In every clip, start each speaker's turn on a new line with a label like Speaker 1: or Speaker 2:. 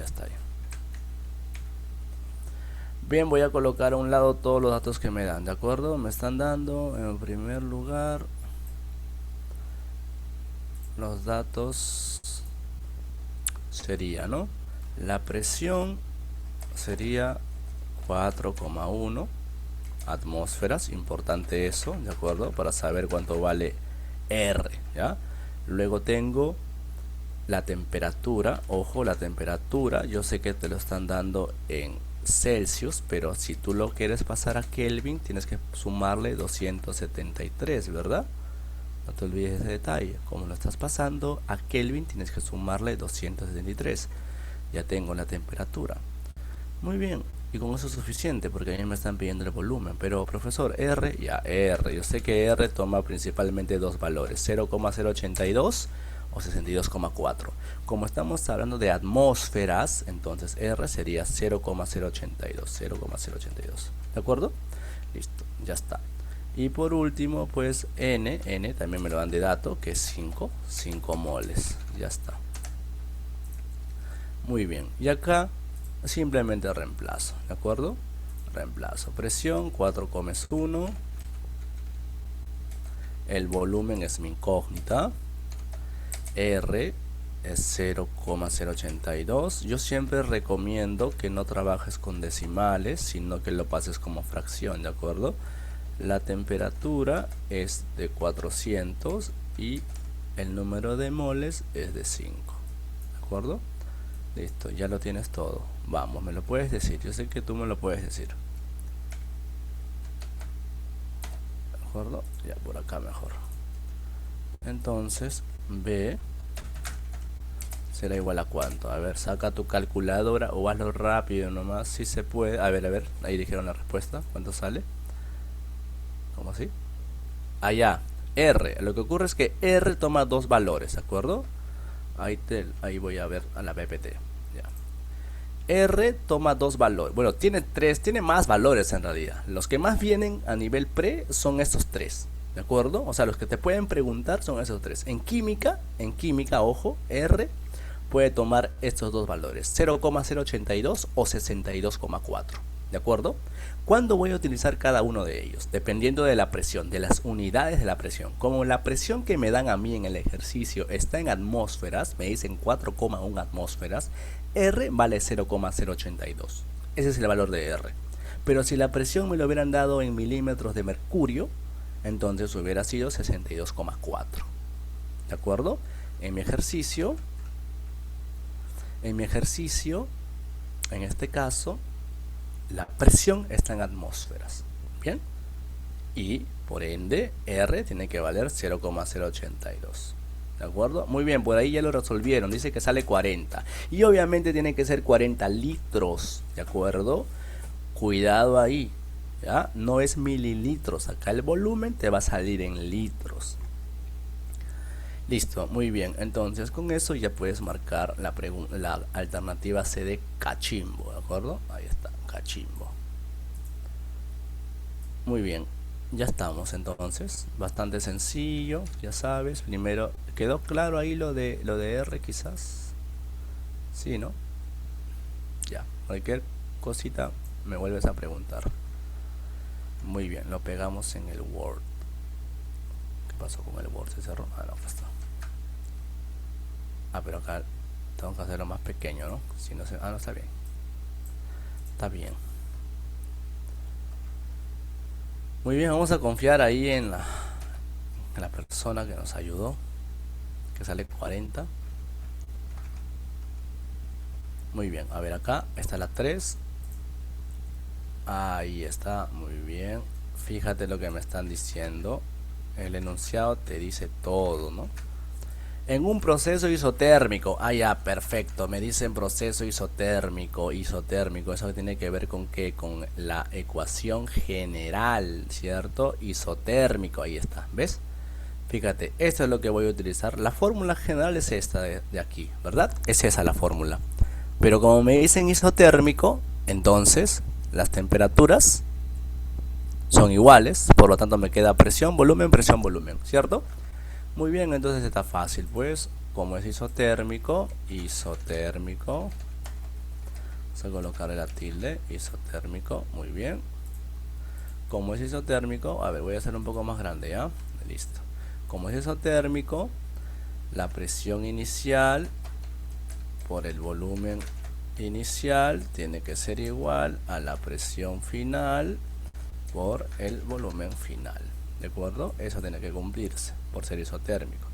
Speaker 1: está ahí. Bien, voy a colocar a un lado todos los datos que me dan, ¿de acuerdo? Me están dando en primer lugar los datos sería, ¿no? La presión sería 4,1 atmósferas, importante eso, ¿de acuerdo? Para saber cuánto vale R, ¿ya? Luego tengo la temperatura, ojo, la temperatura, yo sé que te lo están dando en Celsius, pero si tú lo quieres pasar a Kelvin, tienes que sumarle 273, ¿verdad? No te olvides ese detalle. Como lo estás pasando a Kelvin, tienes que sumarle 273. Ya tengo la temperatura. Muy bien, y con eso es suficiente porque a mí me están pidiendo el volumen. Pero profesor, R, ya R, yo sé que R toma principalmente dos valores, 0,082 o 62,4. Como estamos hablando de atmósferas, entonces R sería 0,082, 0,082. ¿De acuerdo? Listo, ya está. Y por último, pues N también me lo dan de dato, que es 5 moles. Ya está. Muy bien, y acá simplemente reemplazo, ¿de acuerdo? Reemplazo, presión 4,1, el volumen es mi incógnita, R es 0,082. Yo siempre recomiendo que no trabajes con decimales, sino que lo pases como fracción, ¿de acuerdo? La temperatura es de 400 y el número de moles es de 5, ¿de acuerdo? Listo, ya lo tienes todo. Vamos, me lo puedes decir. Yo sé que tú me lo puedes decir. ¿De acuerdo? Ya por acá mejor. Entonces, B será igual a cuánto. A ver, saca tu calculadora o hazlo rápido nomás. Si se puede. A ver, ahí dijeron la respuesta. ¿Cuánto sale? ¿Cómo así? Allá, R. Lo que ocurre es que R toma dos valores, ¿de acuerdo? Ahí voy a ver a la PPT. Ya. R toma dos valores. Bueno, tiene más valores en realidad. Los que más vienen a nivel pre son estos tres, ¿de acuerdo? O sea, los que te pueden preguntar son esos tres. En química, ojo, R puede tomar estos dos valores, 0,082 o 62,4, ¿de acuerdo? ¿Cuándo voy a utilizar cada uno de ellos? Dependiendo de la presión, de las unidades de la presión. Como la presión que me dan a mí en el ejercicio está en atmósferas, me dicen 4,1 atmósferas, R vale 0,082. Ese es el valor de R. Pero si la presión me lo hubieran dado en milímetros de mercurio, entonces hubiera sido 62,4. ¿De acuerdo? En mi ejercicio, en este caso, la presión está en atmósferas. Bien. Y por ende, R tiene que valer 0,082. ¿De acuerdo? Muy bien, por ahí ya lo resolvieron. Dice que sale 40. Y obviamente tiene que ser 40 litros. ¿De acuerdo? Cuidado ahí. ¿Ya? No es mililitros. Acá el volumen te va a salir en litros. Listo, muy bien. Entonces con eso ya puedes marcar la alternativa C de cachimbo. ¿De acuerdo? Ahí está, cachimbo. Muy bien. Ya estamos entonces, bastante sencillo, ya sabes. Primero, ¿quedó claro ahí lo de R quizás? Sí, ¿no? Ya, cualquier cosita me vuelves a preguntar. Muy bien, lo pegamos en el Word. ¿Qué pasó con el Word? ¿Se cerró? Ah, no, pues está. Ah, pero acá tengo que hacerlo más pequeño, ¿no? Si no se... Ah, no, está bien. Está bien. Muy bien, vamos a confiar ahí en la persona que nos ayudó, que sale 40. Muy bien, a ver, acá está la 3. Ahí está, muy bien. Fíjate lo que me están diciendo. El enunciado te dice todo, ¿no? En un proceso isotérmico. Ah, ya, perfecto. Me dicen proceso isotérmico. Eso tiene que ver con qué? Con la ecuación general, ¿cierto? Isotérmico, ahí está. ¿Ves? Fíjate, esto es lo que voy a utilizar. La fórmula general es esta de aquí, ¿verdad? Es esa la fórmula. Pero como me dicen isotérmico, entonces las temperaturas son iguales. Por lo tanto me queda presión, volumen, ¿cierto? Muy bien, entonces está fácil, pues, como es isotérmico, Vamos a colocarle la tilde, isotérmico, muy bien. Como es isotérmico, a ver, voy a hacer un poco más grande, ¿ya? Listo. Como es isotérmico, la presión inicial por el volumen inicial tiene que ser igual a la presión final por el volumen final. ¿De acuerdo? Eso tiene que cumplirse por ser isotérmico.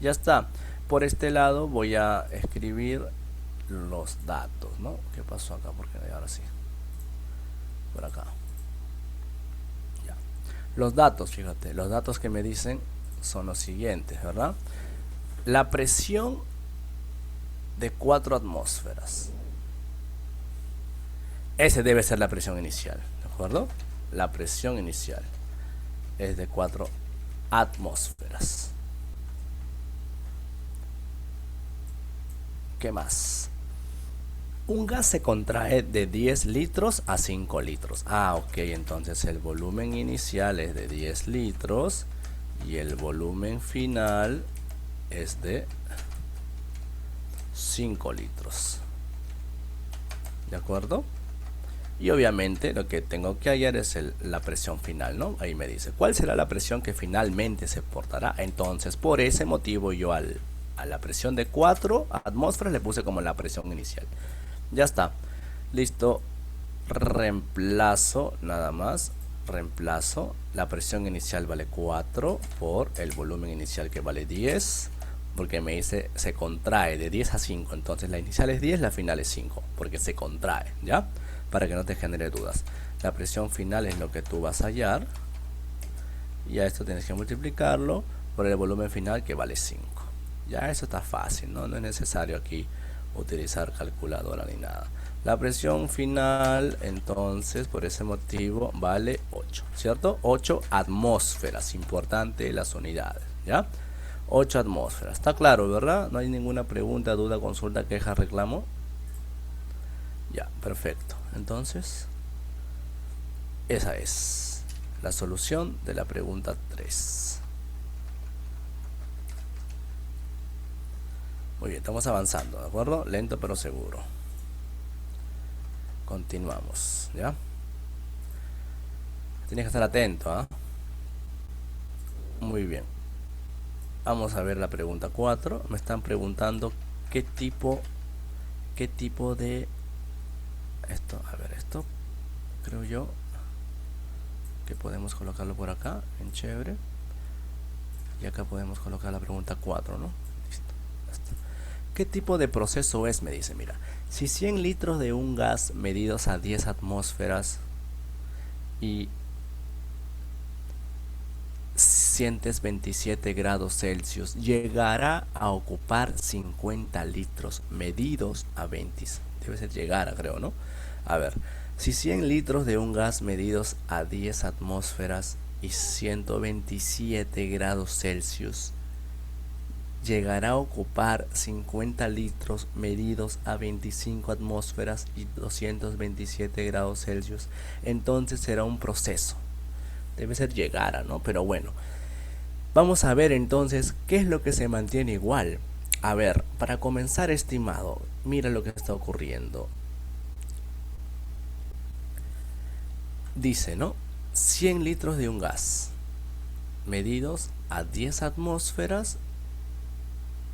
Speaker 1: Ya está. Por este lado voy a escribir los datos, ¿no? ¿Qué pasó acá? Porque ahora sí. Por acá. Ya. Los datos, fíjate, los datos que me dicen son los siguientes, ¿verdad? La presión de 4 atmósferas. Ese debe ser la presión inicial, ¿de acuerdo? La presión inicial es de 4 atmósferas. ¿Qué más? Un gas se contrae de 10 litros a 5 litros. Ah, ok, entonces el volumen inicial es de 10 litros y el volumen final es de 5 litros. ¿De acuerdo? Y obviamente lo que tengo que hallar es la presión final, ¿no? Ahí me dice, ¿cuál será la presión que finalmente se portará? Entonces, por ese motivo yo a la presión de 4 atmósferas le puse como la presión inicial. Ya está. Listo. Reemplazo, nada más. Reemplazo. La presión inicial vale 4 por el volumen inicial que vale 10. Porque me dice, se contrae de 10 a 5. Entonces la inicial es 10, la final es 5. Porque se contrae, ¿ya? Para que no te genere dudas. La presión final es lo que tú vas a hallar. Y a esto tienes que multiplicarlo por el volumen final que vale 5. Ya eso está fácil, ¿no? No es necesario aquí utilizar calculadora ni nada. La presión final, entonces, por ese motivo, vale 8, ¿cierto? 8 atmósferas, importante las unidades, ¿ya? 8 atmósferas, está claro, ¿verdad? No hay ninguna pregunta, duda, consulta, queja, reclamo. Ya, perfecto. Entonces, esa es la solución de la pregunta 3. Muy bien, estamos avanzando, ¿de acuerdo? Lento pero seguro. Continuamos, ¿ya? Tienes que estar atento, ¿ah? Muy bien. Vamos a ver la pregunta 4. Me están preguntando qué tipo de... Esto, a ver, esto creo yo que podemos colocarlo por acá, en chévere. Y acá podemos colocar la pregunta 4, ¿no? Listo. ¿Qué tipo de proceso es? Me dice, mira, si 100 litros de un gas medidos a 10 atmósferas y 127 grados Celsius llegará a ocupar 50 litros medidos a 20, debe ser llegara, creo, ¿no? A ver, si 100 litros de un gas medidos a 10 atmósferas y 127 grados Celsius llegará a ocupar 50 litros medidos a 25 atmósferas y 227 grados Celsius, entonces será un proceso. Debe ser llegara, ¿no? Pero bueno, vamos a ver entonces qué es lo que se mantiene igual. A ver, para comenzar, estimado, mira lo que está ocurriendo. Dice, ¿no? 100 litros de un gas medidos a 10 atmósferas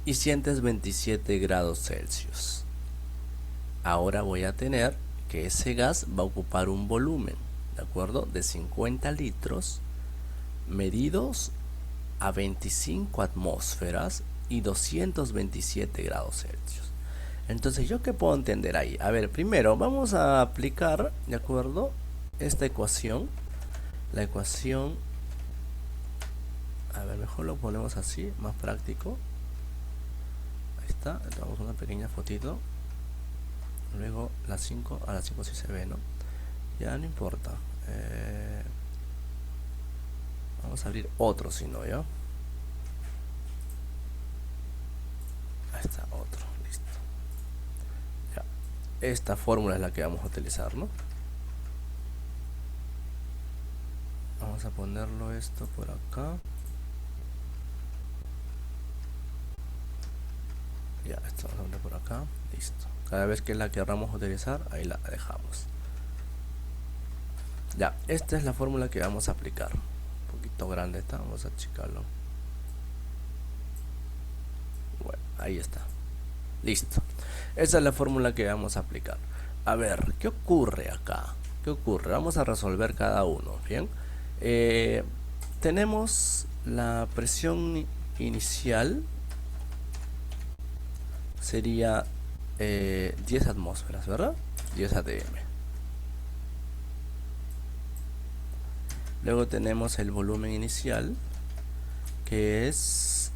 Speaker 1: y 127 grados Celsius. Ahora voy a tener que ese gas va a ocupar un volumen, ¿de acuerdo? De 50 litros medidos a 25 atmósferas y 227 grados Celsius. Entonces, ¿yo qué puedo entender ahí? A ver, primero vamos a aplicar, ¿de acuerdo? Esta ecuación. La ecuación... A ver, mejor lo ponemos así, más práctico. Ahí está, le damos una pequeña fotito. Luego las 5, a las 5 sí se ve, ¿no? Ya no importa. Vamos a abrir otro, si no, ¿ya? Ahí está, otro, listo. Ya. Esta fórmula es la que vamos a utilizar, ¿no? Vamos a ponerlo esto por acá. Ya, esto vamos a poner por acá. Listo. Cada vez que la queramos utilizar, ahí la dejamos. Ya, esta es la fórmula que vamos a aplicar. Un poquito grande está, vamos a achicarlo. Bueno, ahí está. Listo. Esa es la fórmula que vamos a aplicar. A ver, ¿qué ocurre acá? ¿Qué ocurre? Vamos a resolver cada uno. Bien. Tenemos la presión inicial. Sería 10 atmósferas, ¿verdad? 10 atm. Luego tenemos el volumen inicial, que es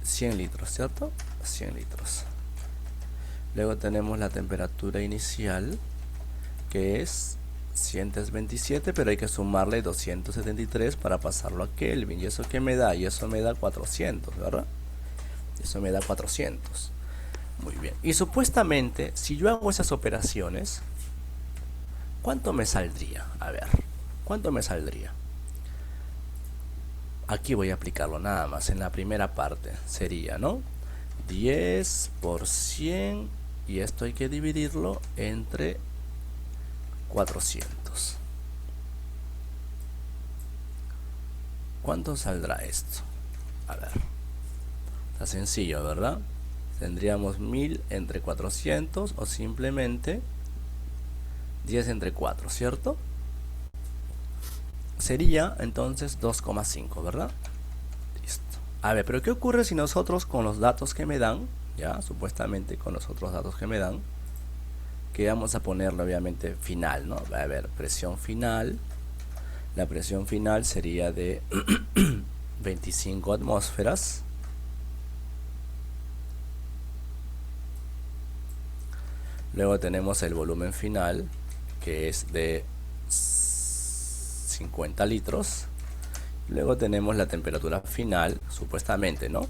Speaker 1: 100 litros, ¿cierto? 100 litros. Luego tenemos la temperatura inicial, que es 127, pero hay que sumarle 273 para pasarlo a Kelvin. ¿Y eso qué me da? Y eso me da 400, ¿verdad? Eso me da 400. Muy bien. Y supuestamente, si yo hago esas operaciones, ¿cuánto me saldría? A ver, ¿cuánto me saldría? Aquí voy a aplicarlo nada más en la primera parte. Sería, ¿no? 10 por 100 y esto hay que dividirlo entre 400. ¿Cuánto saldrá esto? A ver, está sencillo, ¿verdad? Tendríamos 1000 entre 400 o simplemente 10 entre 4, ¿cierto? Sería entonces 2,5, ¿verdad? Listo. A ver, pero ¿qué ocurre si nosotros con los datos que me dan, ya, supuestamente con los otros datos que me dan, que vamos a ponerle obviamente final, ¿no? Va a haber presión final. La presión final sería de 25 atmósferas. Luego tenemos el volumen final, que es de 50 litros. Luego tenemos la temperatura final, supuestamente, ¿no?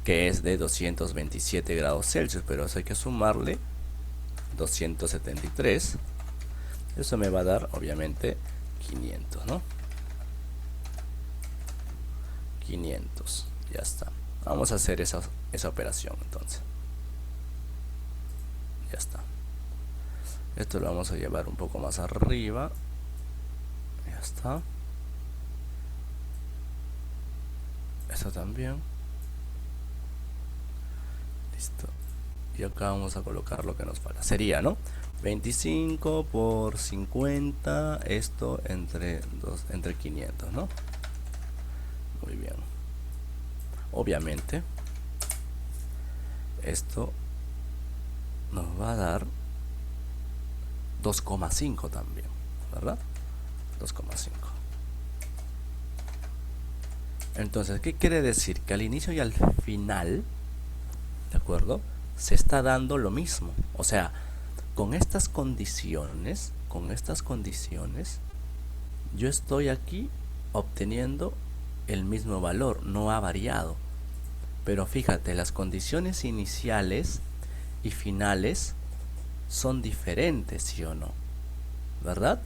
Speaker 1: Que es de 227 grados Celsius, pero eso hay que sumarle 273. Eso me va a dar, obviamente, 500, ¿no? 500, ya está. Vamos a hacer esa operación, entonces. Ya está. Esto lo vamos a llevar un poco más arriba. Ya está. Esto también. Listo. Y acá vamos a colocar lo que nos falta. Sería, ¿no? 25 por 50. Esto entre 500, ¿no? Muy bien. Obviamente, esto nos va a dar 2,5 también, ¿verdad? 2,5. Entonces, ¿qué quiere decir? Que al inicio y al final, ¿de acuerdo? Se está dando lo mismo. O sea, con estas condiciones, yo estoy aquí obteniendo el mismo valor, no ha variado. Pero fíjate, las condiciones iniciales y finales son diferentes, ¿sí o no? ¿Verdad?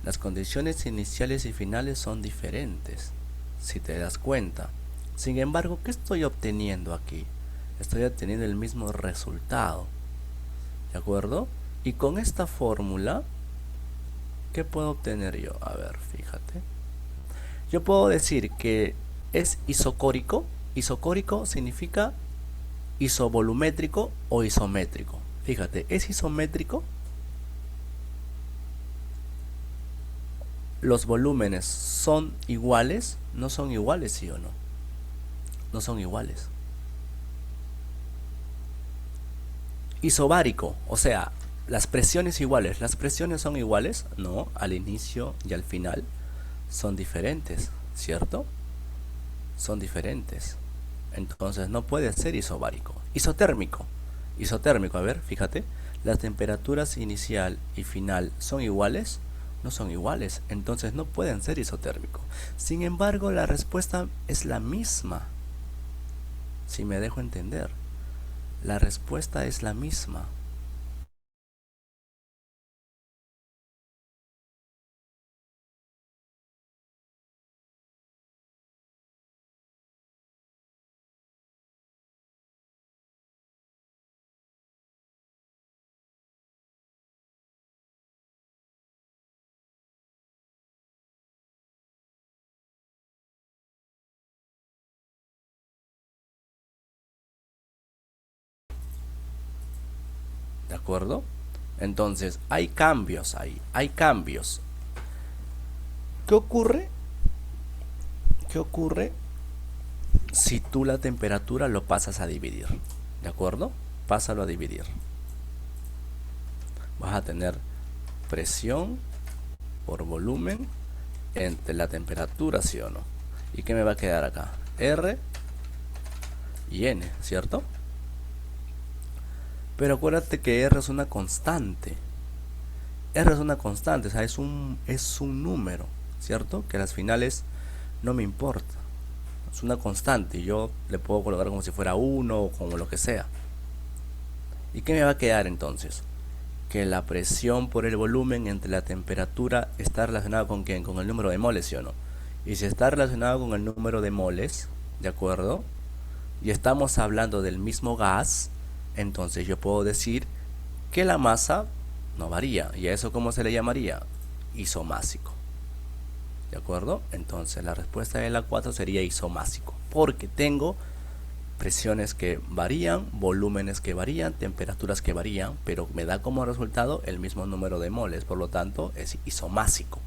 Speaker 1: Las condiciones iniciales y finales son diferentes, si te das cuenta. Sin embargo, ¿qué estoy obteniendo aquí? Estoy obteniendo el mismo resultado, ¿de acuerdo? Y con esta fórmula, ¿qué puedo obtener yo? A ver, fíjate. Yo puedo decir que es isocórico. Isocórico significa isovolumétrico o isométrico. Fíjate, es isométrico. Los volúmenes son iguales. No son iguales, ¿sí o no? No son iguales. Isobárico, o sea, las presiones iguales. ¿Las presiones son iguales? No, al inicio y al final son diferentes, ¿cierto? Son diferentes. Entonces no puede ser isobárico. Isotérmico. Isotérmico, a ver, fíjate. Las temperaturas inicial y final son iguales. No son iguales. Entonces no pueden ser isotérmico. Sin embargo, la respuesta es la misma. Si me dejo entender. La respuesta es la misma. acuerdo? Entonces, hay cambios ahí, hay cambios. ¿Qué ocurre? ¿Qué ocurre si tú la temperatura lo pasas a dividir? ¿De acuerdo? Pásalo a dividir. Vas a tener presión por volumen entre la temperatura, ¿sí o no? ¿Y qué me va a quedar acá? R y N, ¿cierto? Pero acuérdate que R es una constante. R es una constante, o sea, es un número, ¿cierto? Que a las finales no me importa. Es una constante y yo le puedo colocar como si fuera 1 o como lo que sea. ¿Y qué me va a quedar entonces? Que la presión por el volumen entre la temperatura está relacionada con ¿quién? Con el número de moles, ¿sí o no? Y si está relacionado con el número de moles, ¿de acuerdo? Y estamos hablando del mismo gas, entonces yo puedo decir que la masa no varía. ¿Y a eso cómo se le llamaría? Isomásico. ¿De acuerdo? Entonces la respuesta de la 4 sería isomásico, porque tengo presiones que varían, volúmenes que varían, temperaturas que varían, pero me da como resultado el mismo número de moles, por lo tanto es isomásico.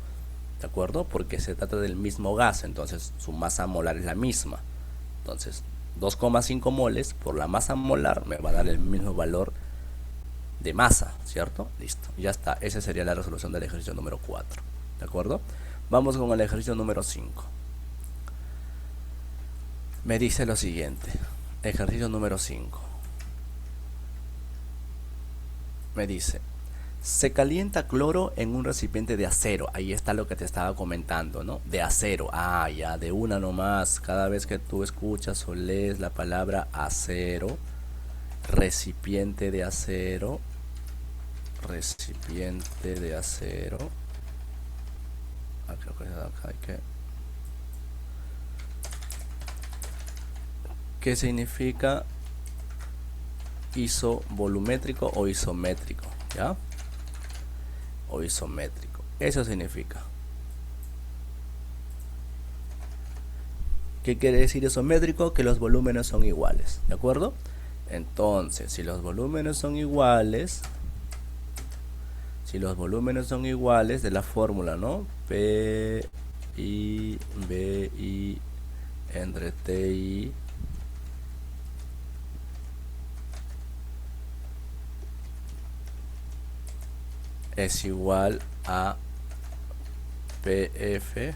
Speaker 1: ¿De acuerdo? Porque se trata del mismo gas, entonces su masa molar es la misma. Entonces 2,5 moles por la masa molar me va a dar el mismo valor de masa, ¿cierto? Listo, ya está. Esa sería la resolución del ejercicio número 4. ¿De acuerdo? Vamos con el ejercicio número 5. Me dice lo siguiente. Ejercicio número 5. Me dice, se calienta cloro en un recipiente de acero. Ahí está lo que te estaba comentando, ¿no? De acero. Ah, ya, de una nomás. Cada vez que tú escuchas o lees la palabra acero, recipiente de acero, recipiente de acero. Ah, creo que acá hay que... ¿Qué significa isovolumétrico o isométrico? ¿Ya? O isométrico. Eso significa. ¿Qué quiere decir isométrico? Que los volúmenes son iguales. ¿De acuerdo? Entonces, si los volúmenes son iguales, de la fórmula, ¿no? P, I, B, I, entre T, I, es igual a PF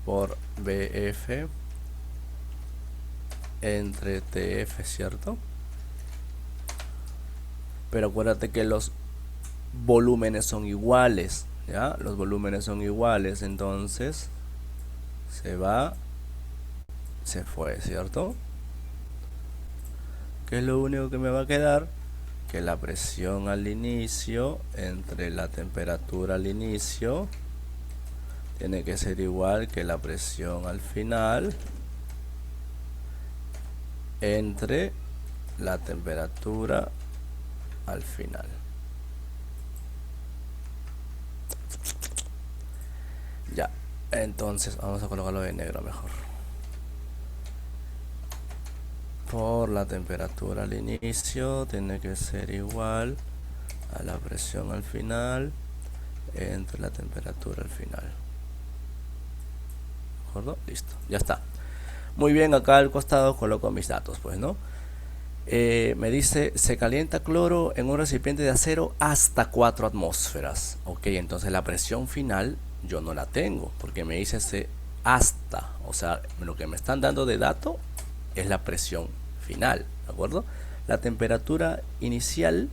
Speaker 1: por BF entre TF, ¿cierto? Pero acuérdate que los volúmenes son iguales, ¿ya? Los volúmenes son iguales, entonces se fue, ¿cierto? ¿Qué es lo único que me va a quedar? Que la presión al inicio entre la temperatura al inicio tiene que ser igual que la presión al final entre la temperatura al final. Ya, entonces vamos a colocarlo de negro mejor. Por la temperatura al inicio tiene que ser igual a la presión al final entre la temperatura al final. ¿De acuerdo? Listo, ya está. Muy bien, acá al costado coloco mis datos, pues, ¿no? Me dice, se calienta cloro en un recipiente de acero hasta 4 atmósferas. Ok, entonces la presión final yo no la tengo, porque me dice ese hasta. O sea, lo que me están dando de dato es la presión final, ¿de acuerdo? La temperatura inicial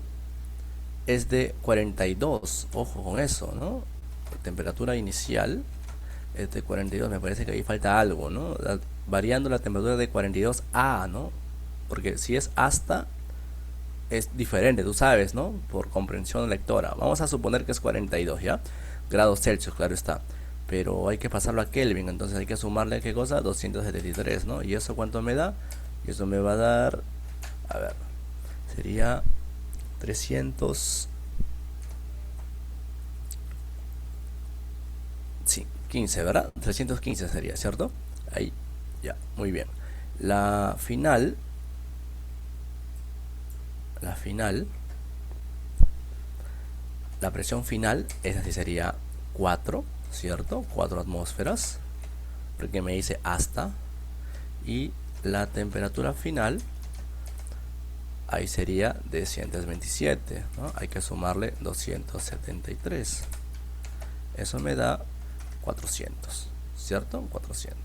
Speaker 1: es de 42, ojo con eso, ¿no? La temperatura inicial es de 42, me parece que ahí falta algo, ¿no? Variando la temperatura de 42 a, ¿no? Porque si es hasta, es diferente, tú sabes, ¿no? Por comprensión lectora. Vamos a suponer que es 42, ¿ya? Grados Celsius, claro está. Pero hay que pasarlo a Kelvin, entonces hay que sumarle, ¿qué cosa? 273, ¿no? ¿Y eso cuánto me da? Y eso me va a dar, a ver, sería 300, sí, 15, ¿verdad? 315 sería, ¿cierto? Ahí, ya, muy bien. La final la final, la presión final, esa sí sería 4, ¿cierto? 4 atmósferas, porque me dice hasta. Y la temperatura final, ahí sería de 127, ¿no? Hay que sumarle 273. Eso me da 400, ¿cierto? 400.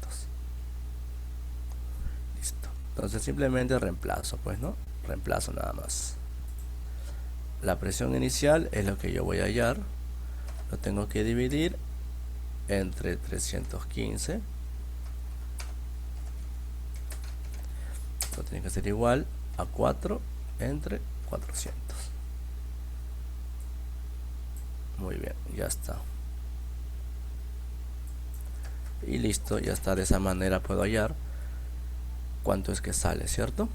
Speaker 1: Listo. Entonces simplemente reemplazo, pues, ¿no? Reemplazo nada más. La presión inicial es lo que yo voy a hallar. Lo tengo que dividir entre 315. Esto tiene que ser igual a 4 entre 400. Muy bien, ya está. Y listo, ya está. De esa manera puedo hallar cuánto es que sale, ¿cierto?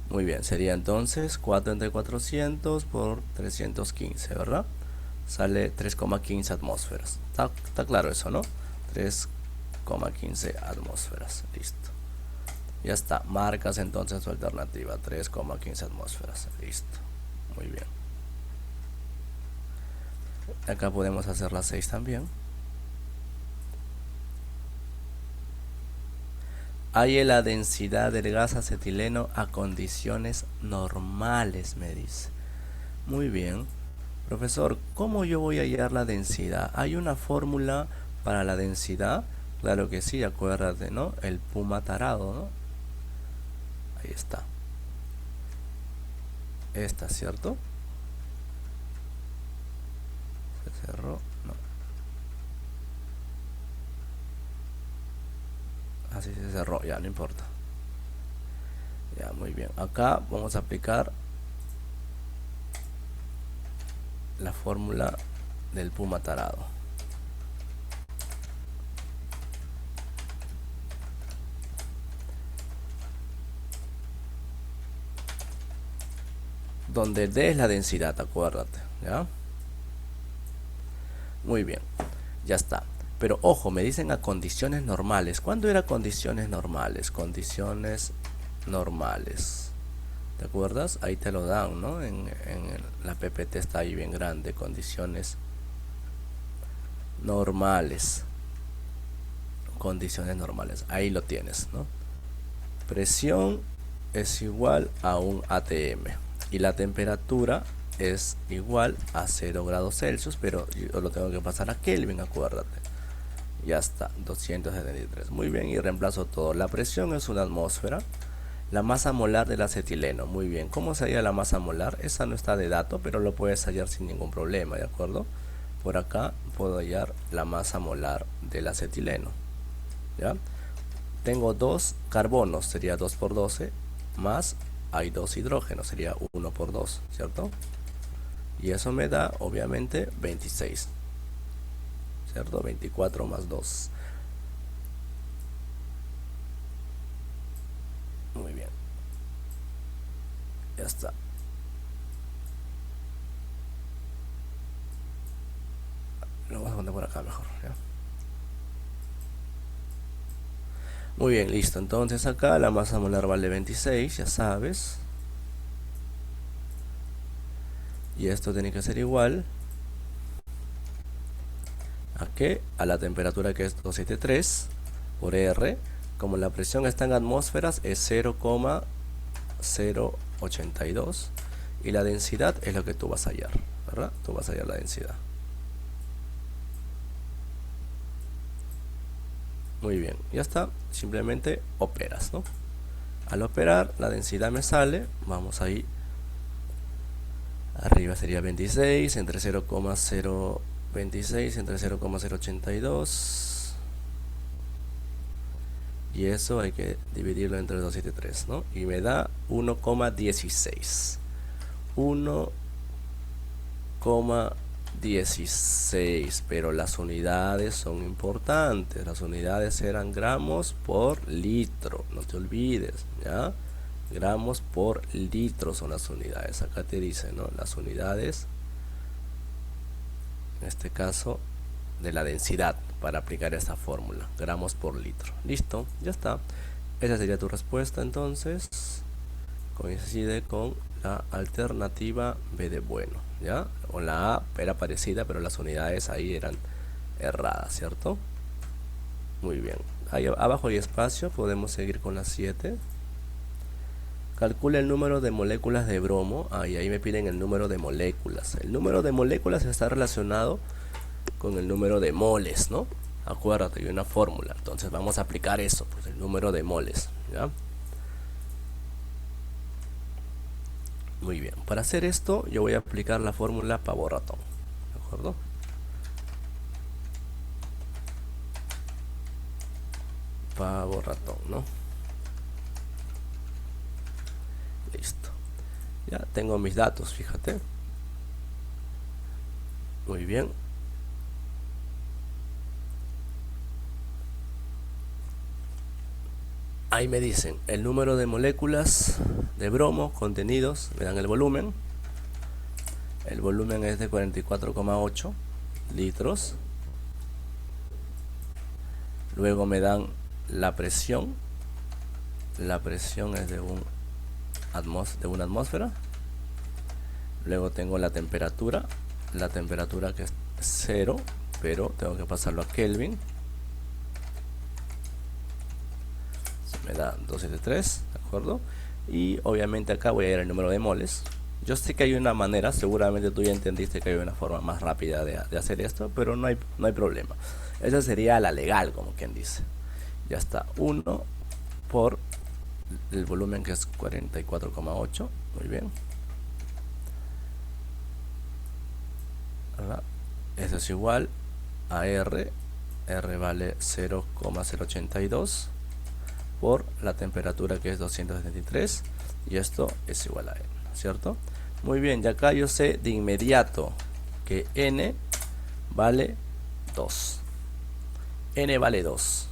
Speaker 1: Muy bien, sería entonces 4 entre 400 por 315, ¿verdad? Sale 3,15 atmósferas. ¿Está claro eso, no? 3,15 atmósferas, listo. Ya está, marcas entonces su alternativa, 3,15 atmósferas, listo. Muy bien. Acá podemos hacer la 6 también. Hay la densidad del gas acetileno a condiciones normales, me dice. Muy bien. Profesor, ¿cómo yo voy a hallar la densidad? ¿Hay una fórmula para la densidad? Claro que sí, acuérdate, ¿no? El puma tarado, ¿no? Ahí está. Esta, ¿cierto? Se cerró, no. Así se cerró, ya no importa. Ya, muy bien. Acá vamos a aplicar la fórmula del puma tarado. Donde D es la densidad, acuérdate, ¿ya? Muy bien, ya está. Pero ojo, me dicen a condiciones normales. ¿Cuándo era condiciones normales? Condiciones normales. ¿Te acuerdas? Ahí te lo dan, ¿no? En la PPT está ahí bien grande. Condiciones normales. Condiciones normales. Ahí lo tienes, ¿no? Presión es igual a un ATM. Y la temperatura es igual a 0 grados Celsius. Pero yo lo tengo que pasar a Kelvin, acuérdate. Ya está, 273. Muy bien, y reemplazo todo. La presión es una atmósfera. La masa molar del acetileno. Muy bien, ¿cómo se halla la masa molar? Esa no está de dato, pero lo puedes hallar sin ningún problema, ¿de acuerdo? Por acá puedo hallar la masa molar del acetileno. ¿Ya? Tengo dos carbonos, sería 2 por 12, más hay dos hidrógenos, sería 1 por 2, ¿cierto? Y eso me da, obviamente, 26. ¿Cierto? 24 más 2. Muy bien. Ya está. Lo vamos a poner por acá mejor, ¿ya? Muy bien, listo. Entonces acá la masa molar vale 26, ya sabes. Y esto tiene que ser igual ¿a qué? A la temperatura, que es 273 por R. Como la presión está en atmósferas, es 0,082. Y la densidad es lo que tú vas a hallar, ¿verdad? Tú vas a hallar la densidad. Muy bien, ya está. Simplemente operas, ¿no? Al operar, la densidad me sale. Vamos ahí. Arriba sería 26 entre 0,026 entre 0,082. Y eso hay que dividirlo entre 273, ¿no? Y me da 1,16. 1,16. Pero las unidades son importantes. Las unidades eran gramos por litro. No te olvides, ¿ya? Gramos por litro son las unidades. Acá te dice, ¿no? Las unidades, en este caso, de la densidad, para aplicar esta fórmula. Gramos por litro. Listo, ya está. Esa sería tu respuesta entonces. Coincide con la alternativa B de bueno, ¿ya? O la A era parecida, pero las unidades ahí eran erradas, ¿cierto? Muy bien. Ahí abajo hay espacio, podemos seguir con la 7. Calcula el número de moléculas de bromo. Ahí me piden el número de moléculas. El número de moléculas está relacionado con el número de moles, ¿no? Acuérdate, hay una fórmula. Entonces vamos a aplicar eso, pues el número de moles, ¿ya? Muy bien. Para hacer esto, yo voy a aplicar la fórmula pavo-ratón, ¿de acuerdo? Pavo-ratón, ¿no? Listo. Ya tengo mis datos, fíjate. Muy bien. Ahí me dicen el número de moléculas de bromo contenidos, me dan el volumen. El volumen es de 44,8 litros. Luego me dan la presión. La presión es de una atmósfera. Luego tengo la temperatura que es 0, pero tengo que pasarlo a Kelvin. Me da 273, ¿de acuerdo? Y obviamente acá voy a ir al número de moles. Yo sé que hay una manera, seguramente tú ya entendiste que hay una forma más rápida de hacer esto, pero no hay problema. Esa sería la legal, como quien dice. Ya está, 1 por el volumen, que es 44,8, muy bien. ¿Verdad? Eso es igual a R vale 0,082 por la temperatura, que es 273, y esto es igual a N, ¿cierto? Muy bien, y acá yo sé de inmediato que N vale 2. N vale 2.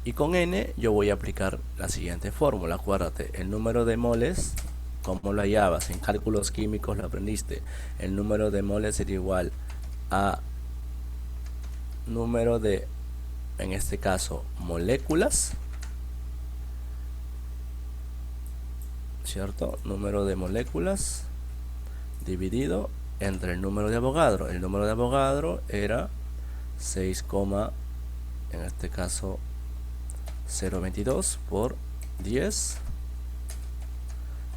Speaker 1: Y con N yo voy a aplicar la siguiente fórmula. Acuérdate, el número de moles, ¿cómo lo hallabas? En cálculos químicos lo aprendiste. El número de moles sería igual a número de, en este caso, moléculas, ¿cierto? Número de moléculas dividido entre el número de Avogadro. El número de Avogadro era 6, en este caso 0,22 por 10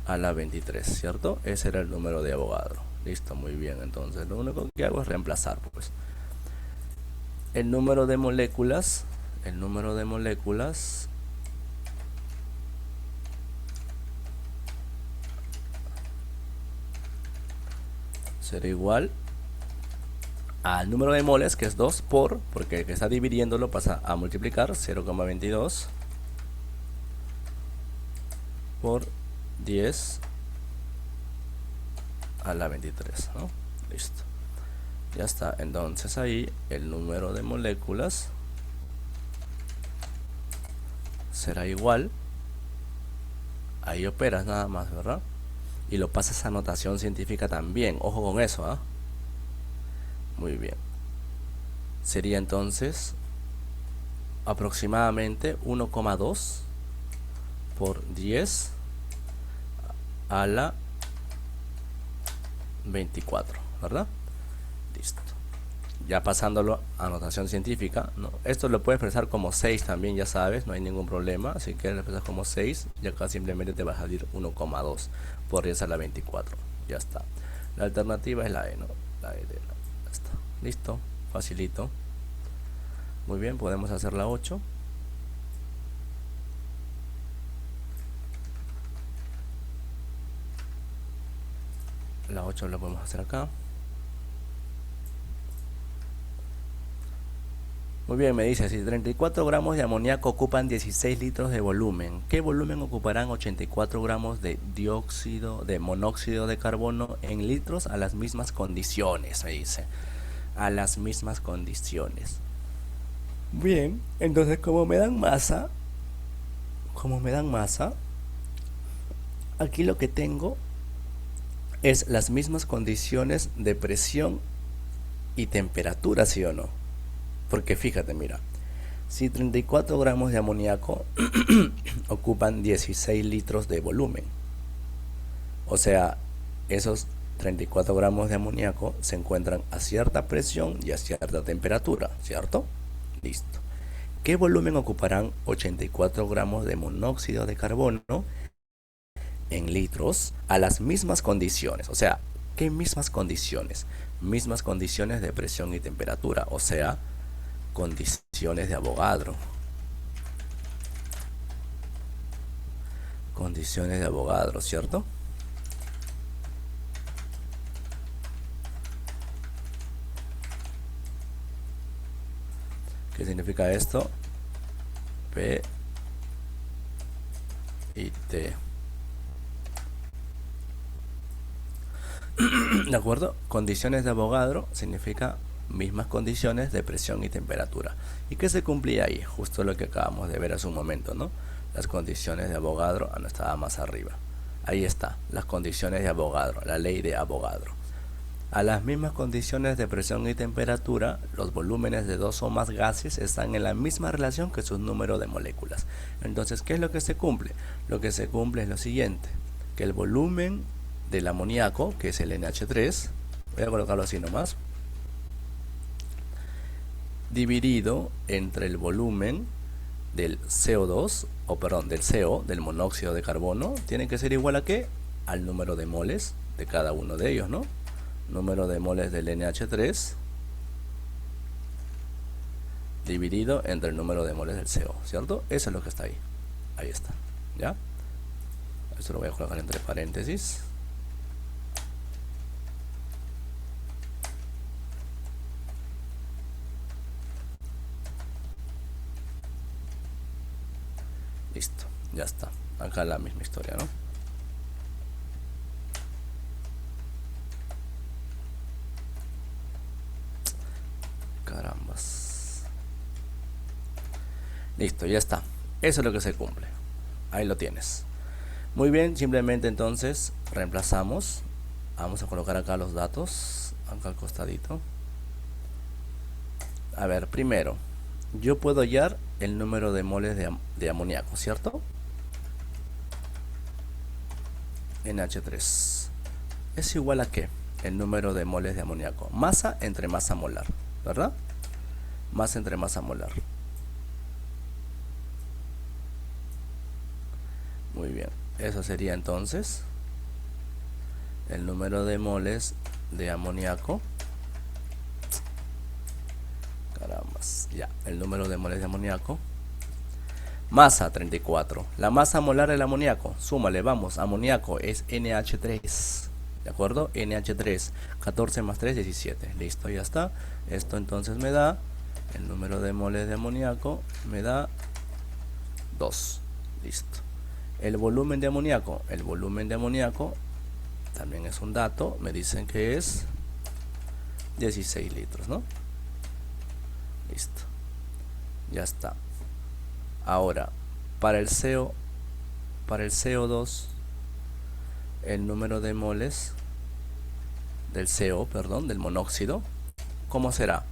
Speaker 1: a la 23, ¿cierto? Ese era el número de Avogadro. Listo, muy bien. Entonces lo único que hago es reemplazar, pues. El número de moléculas será igual al número de moles, que es 2 porque el que está dividiéndolo pasa a multiplicar, 0,22 por 10 a la 23, ¿no? Listo. Ya está. Entonces ahí el número de moléculas será igual. Ahí operas nada más, ¿verdad? Y lo pasas a notación científica también. Ojo con eso, ¿ah? Muy bien. Sería entonces aproximadamente 1,2 por 10 a la 24, ¿verdad? Listo. Ya pasándolo a notación científica, ¿no? Esto lo puedes expresar como 6 también, ya sabes, no hay ningún problema. Si quieres lo expresas como 6, y acá simplemente te va a salir 1,2 por 10 a la 24. Ya está. La alternativa es la E, ¿no? La E de la... Ya está. Listo. Facilito. Muy bien, podemos hacer la 8. La 8 la podemos hacer acá. Muy bien, me dice, si 34 gramos de amoníaco ocupan 16 litros de volumen, ¿qué volumen ocuparán 84 gramos de monóxido de carbono en litros a las mismas condiciones? Me dice, a las mismas condiciones. Bien, entonces como me dan masa, aquí lo que tengo es las mismas condiciones de presión y temperatura, ¿sí o no? Porque fíjate, mira, Si 34 gramos de amoníaco ocupan 16 litros de volumen, o sea, esos 34 gramos de amoníaco se encuentran a cierta presión y a cierta temperatura, ¿cierto? Listo. ¿Qué volumen ocuparán 84 gramos de monóxido de carbono en litros a las mismas condiciones? O sea, ¿qué mismas condiciones? Mismas condiciones de presión y temperatura, o sea, condiciones de Avogadro. Condiciones de Avogadro, ¿cierto? ¿Qué significa esto? P y T. ¿De acuerdo? Condiciones de Avogadro significa mismas condiciones de presión y temperatura. ¿Y qué se cumplía ahí? Justo lo que acabamos de ver hace un momento, ¿no? Las condiciones de Avogadro, no estaba más arriba. Ahí está, las condiciones de Avogadro, la ley de Avogadro. A las mismas condiciones de presión y temperatura, los volúmenes de dos o más gases están en la misma relación que su número de moléculas. Entonces, ¿qué es lo que se cumple? Lo que se cumple es lo siguiente, que el volumen del amoníaco, que es el NH3, voy a colocarlo así nomás, dividido entre el volumen del CO2, o perdón, del CO, del monóxido de carbono, tiene que ser igual a ¿qué? Al número de moles de cada uno de ellos, ¿no? Número de moles del NH3 dividido entre el número de moles del CO, ¿cierto? Eso es lo que está ahí. Ahí está, ¿ya? Esto lo voy a colocar entre paréntesis. Listo, ya está. Acá la misma historia, ¿no? Carambas. Listo, ya está. Eso es lo que se cumple. Ahí lo tienes. Muy bien, simplemente entonces reemplazamos. Vamos a colocar acá los datos, acá al costadito. A ver, primero, yo puedo hallar el número de moles de amoníaco, ¿cierto? NH3 es igual a ¿qué? El número de moles de amoníaco. Masa entre masa molar, ¿verdad? Masa entre masa molar. Muy bien. Eso sería entonces el número de moles de amoníaco. Carambas. Ya, el número de moles de amoníaco. Masa 34. La masa molar del amoníaco. Súmale, vamos. Amoníaco es NH3. ¿De acuerdo? NH3. 14 más 3, 17. Listo, ya está. Esto entonces me da el número de moles de amoníaco. Me da 2. Listo. El volumen de amoníaco. El volumen de amoníaco también es un dato. Me dicen que es 16 litros, ¿no? Listo. Ya está. Ahora, para el CO2, el número de moles del CO, perdón, del monóxido, ¿cómo será?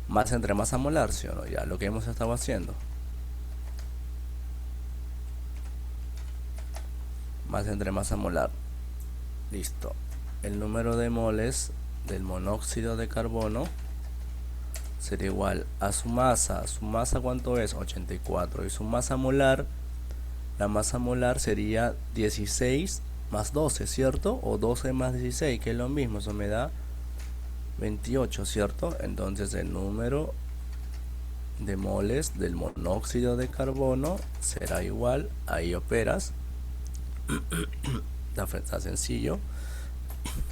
Speaker 1: Masa entre masa molar, ¿sí o no? Ya, lo que hemos estado haciendo. Masa entre masa molar. Listo. El número de moles del monóxido de carbono será igual a su masa. ¿Su masa cuánto es? 84. Y su masa molar, la masa molar sería 16 más 12, ¿cierto? O 12 más 16, que es lo mismo. Eso me da 28, ¿cierto? Entonces el número de moles del monóxido de carbono será igual, ahí operas, está sencillo,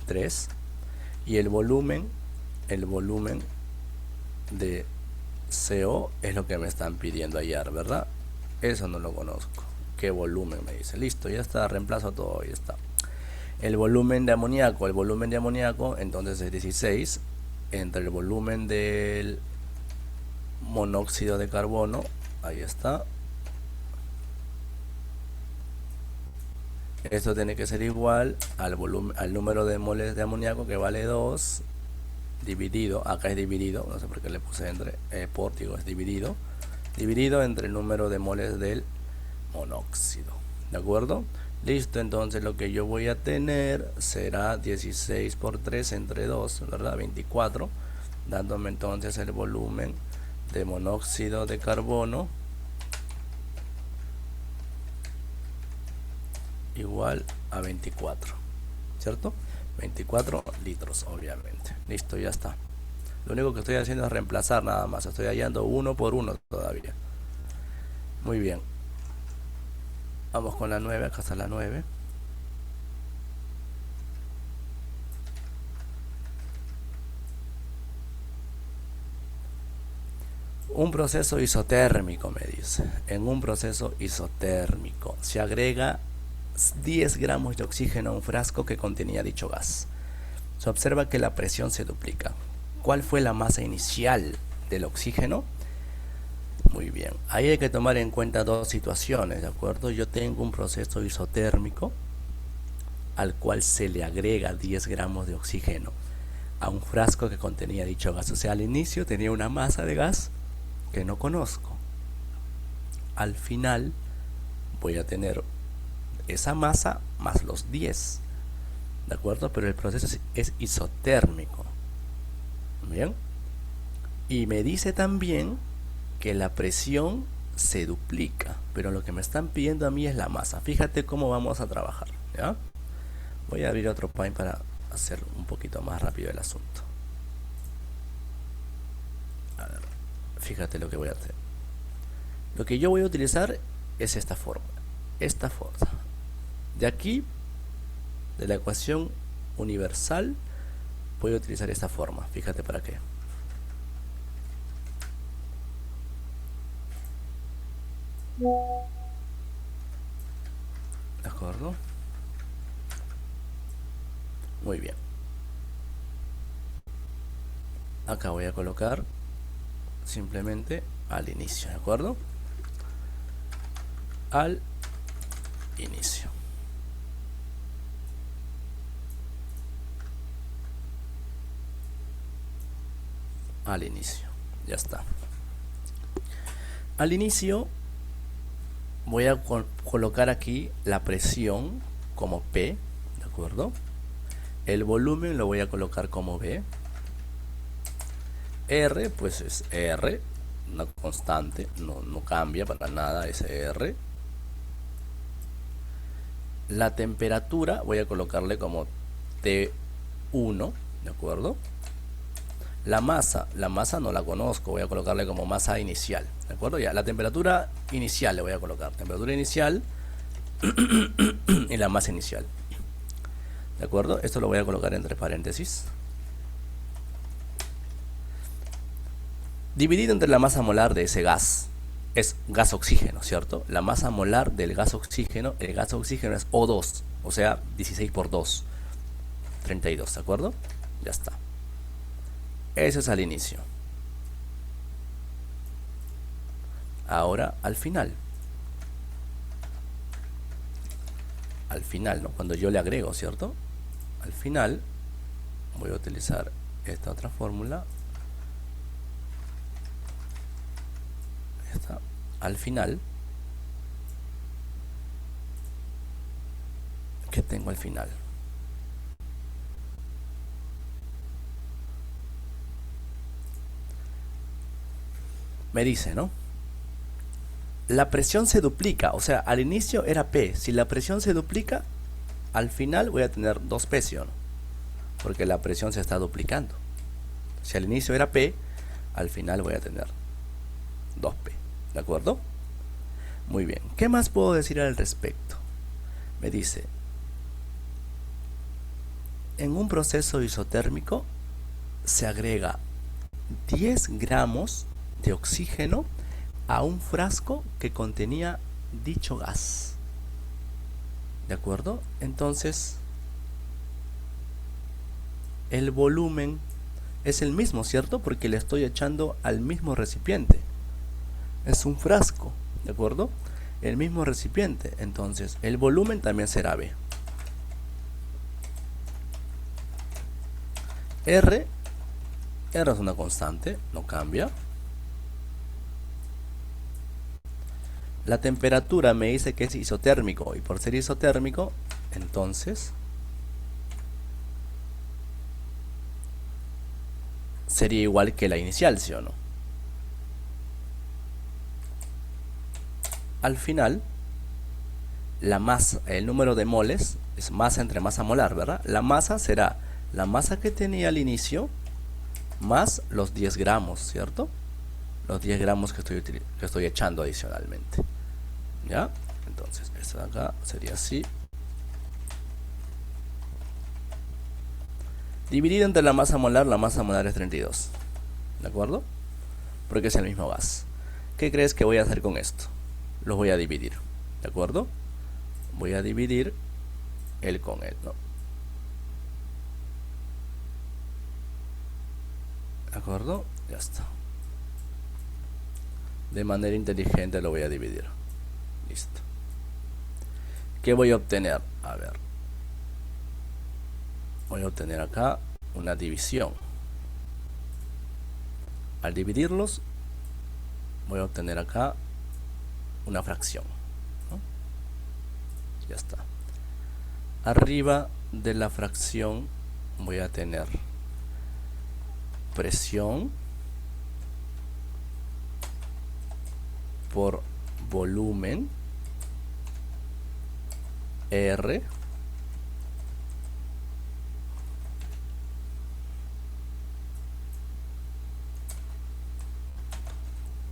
Speaker 1: 3. Y el volumen de CO es lo que me están pidiendo hallar, ¿verdad? Eso no lo conozco. ¿Qué volumen? Me dice. Listo, ya está, reemplazo todo, ya está. El volumen de amoníaco, entonces es 16 entre el volumen del monóxido de carbono, ahí está. Esto tiene que ser igual al volumen, al número de moles de amoníaco, que vale 2 dividido, acá es dividido, no sé por qué le puse entre por, digo, es dividido dividido entre el número de moles del monóxido. ¿De acuerdo? Listo, entonces lo que yo voy a tener será 16 por 3 entre 2, ¿verdad? 24, dándome entonces el volumen de monóxido de carbono igual a 24, ¿cierto? 24 litros, obviamente. Listo, ya está. Lo único que estoy haciendo es reemplazar nada más. Estoy hallando uno por uno todavía. Muy bien. Vamos con la 9, acá está la 9. Un proceso isotérmico, me dice. En un proceso isotérmico se agrega 10 gramos de oxígeno a un frasco que contenía dicho gas. Se observa que la presión se duplica. ¿Cuál fue la masa inicial del oxígeno? Muy bien, ahí hay que tomar en cuenta dos situaciones, ¿de acuerdo? Yo tengo un proceso isotérmico al cual se le agrega 10 gramos de oxígeno a un frasco que contenía dicho gas. O sea, al inicio tenía una masa de gas que no conozco. Al final voy a tener esa masa más los 10, ¿de acuerdo? Pero el proceso es isotérmico. Bien. Y me dice también que la presión se duplica, pero lo que me están pidiendo a mí es la masa. Fíjate cómo vamos a trabajar, ¿ya? Voy a abrir otro Paint para hacer un poquito más rápido el asunto. A ver, fíjate lo que voy a hacer. Lo que yo voy a utilizar es esta forma. Esta forma. De aquí, de la ecuación universal, voy a utilizar esta forma. Fíjate para qué. ¿De acuerdo? Muy bien. Acá voy a colocar simplemente al inicio, ¿de acuerdo? Al inicio. Al inicio. Ya está. Al inicio voy a colocar aquí la presión como P, ¿de acuerdo? El volumen lo voy a colocar como B. R, pues es R, una constante, no cambia para nada, es R. La temperatura voy a colocarle como T1, ¿de acuerdo? La masa no la conozco, voy a colocarle como masa inicial, ¿de acuerdo? Ya, la temperatura inicial le voy a colocar, temperatura inicial y la masa inicial, ¿de acuerdo? Esto lo voy a colocar entre paréntesis. Dividido entre la masa molar de ese gas, es gas oxígeno, ¿cierto? La masa molar del gas oxígeno, el gas oxígeno es O2, o sea, 16 por 2, 32, ¿de acuerdo? Ya está. Eso es al inicio. Ahora al final. Al final, ¿no? Cuando yo le agrego, ¿cierto? Al final voy a utilizar esta otra fórmula. Esta. Al final. ¿Qué tengo al final? Me dice, ¿no? La presión se duplica, o sea, al inicio era P. Si la presión se duplica, al final voy a tener 2P, ¿sí o no? Porque la presión se está duplicando. Si al inicio era P, al final voy a tener 2P. ¿De acuerdo? Muy bien. ¿Qué más puedo decir al respecto? Me dice, en un proceso isotérmico se agrega 10 gramos de oxígeno a un frasco que contenía dicho gas. ¿De acuerdo? Entonces, el volumen es el mismo, ¿cierto? Porque le estoy echando al mismo recipiente. Es un frasco, ¿de acuerdo? El mismo recipiente. Entonces, el volumen también será B. R es una constante, no cambia. La temperatura me dice que es isotérmico, y por ser isotérmico, entonces sería igual que la inicial, ¿sí o no? Al final, la masa, el número de moles es masa entre masa molar, ¿verdad? La masa será la masa que tenía al inicio más los 10 gramos, ¿cierto? Los 10 gramos que estoy echando adicionalmente. ¿Ya? Entonces, esto de acá sería así. Dividido entre la masa molar es 32. ¿De acuerdo? Porque es el mismo gas. ¿Qué crees que voy a hacer con esto? Los voy a dividir. ¿De acuerdo? Voy a dividir él con él, ¿no? ¿De acuerdo? Ya está. De manera inteligente lo voy a dividir. Listo. ¿Qué voy a obtener? A ver. Voy a obtener acá una división. Al dividirlos, voy a obtener acá una fracción, ¿no? Ya está. Arriba de la fracción voy a tener presión por volumen R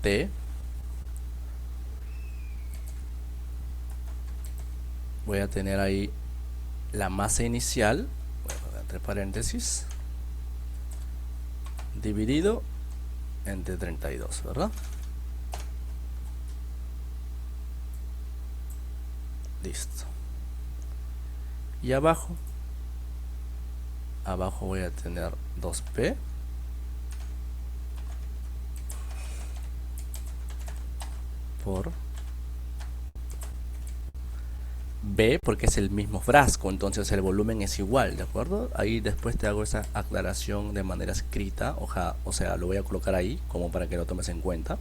Speaker 1: T. Voy a tener ahí la masa inicial, bueno, entre paréntesis, dividido entre 32, ¿verdad? Listo. Y abajo voy a tener 2P por B, porque es el mismo frasco, entonces el volumen es igual, ¿de acuerdo? Ahí después te hago esa aclaración de manera escrita, o sea, lo voy a colocar ahí como para que lo tomes en cuenta.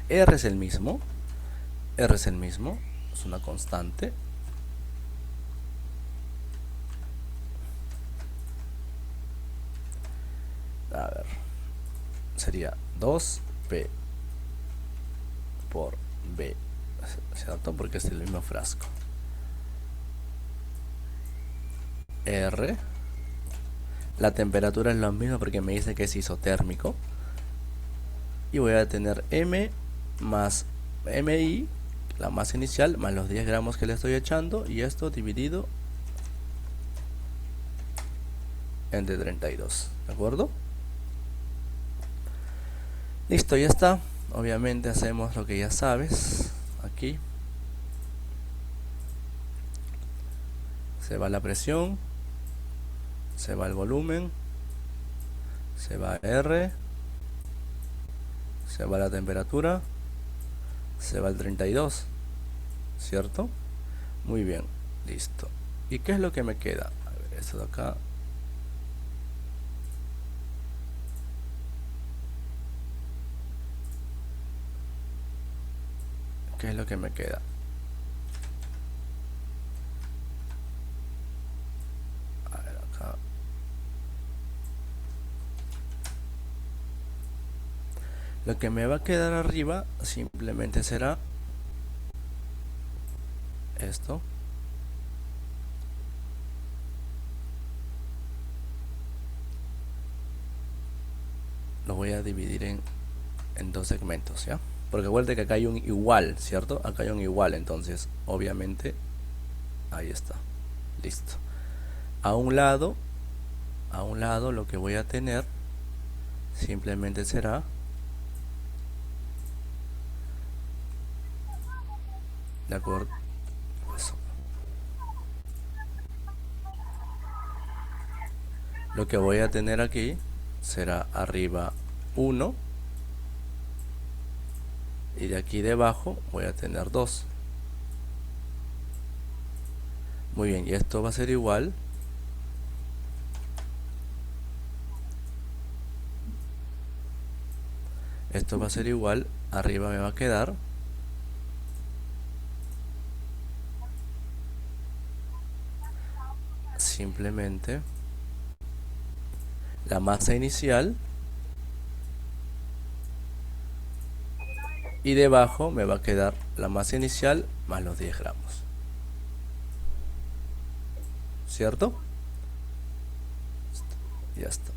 Speaker 1: R es el mismo, es una constante. A ver, sería 2P por B, ¿cierto? Porque es el mismo frasco. R, la temperatura es la misma porque me dice que es isotérmico, y voy a tener M más MI, la masa inicial, más los 10 gramos que le estoy echando, y esto dividido entre 32, ¿de acuerdo? Listo, ya está. Obviamente hacemos lo que ya sabes. Aquí se va la presión, se va el volumen, se va R, se va la temperatura, se va el 32, ¿cierto? Muy bien, listo. ¿Y qué es lo que me queda? A ver, esto de acá. ¿Qué es lo que me queda? A ver, acá. Lo que me va a quedar arriba simplemente será esto. Lo voy a dividir en dos segmentos, ¿ya? Porque acuérdate que acá hay un igual, ¿cierto? Acá hay un igual, entonces obviamente ahí está. Listo. A un lado lo que voy a tener simplemente será de acuerdo. Eso. Lo que voy a tener aquí será arriba 1, y de aquí debajo voy a tener 2. Muy bien, y esto va a ser igual arriba me va a quedar simplemente la masa inicial y debajo me va a quedar la masa inicial más los 10 gramos, ¿cierto? Ya está.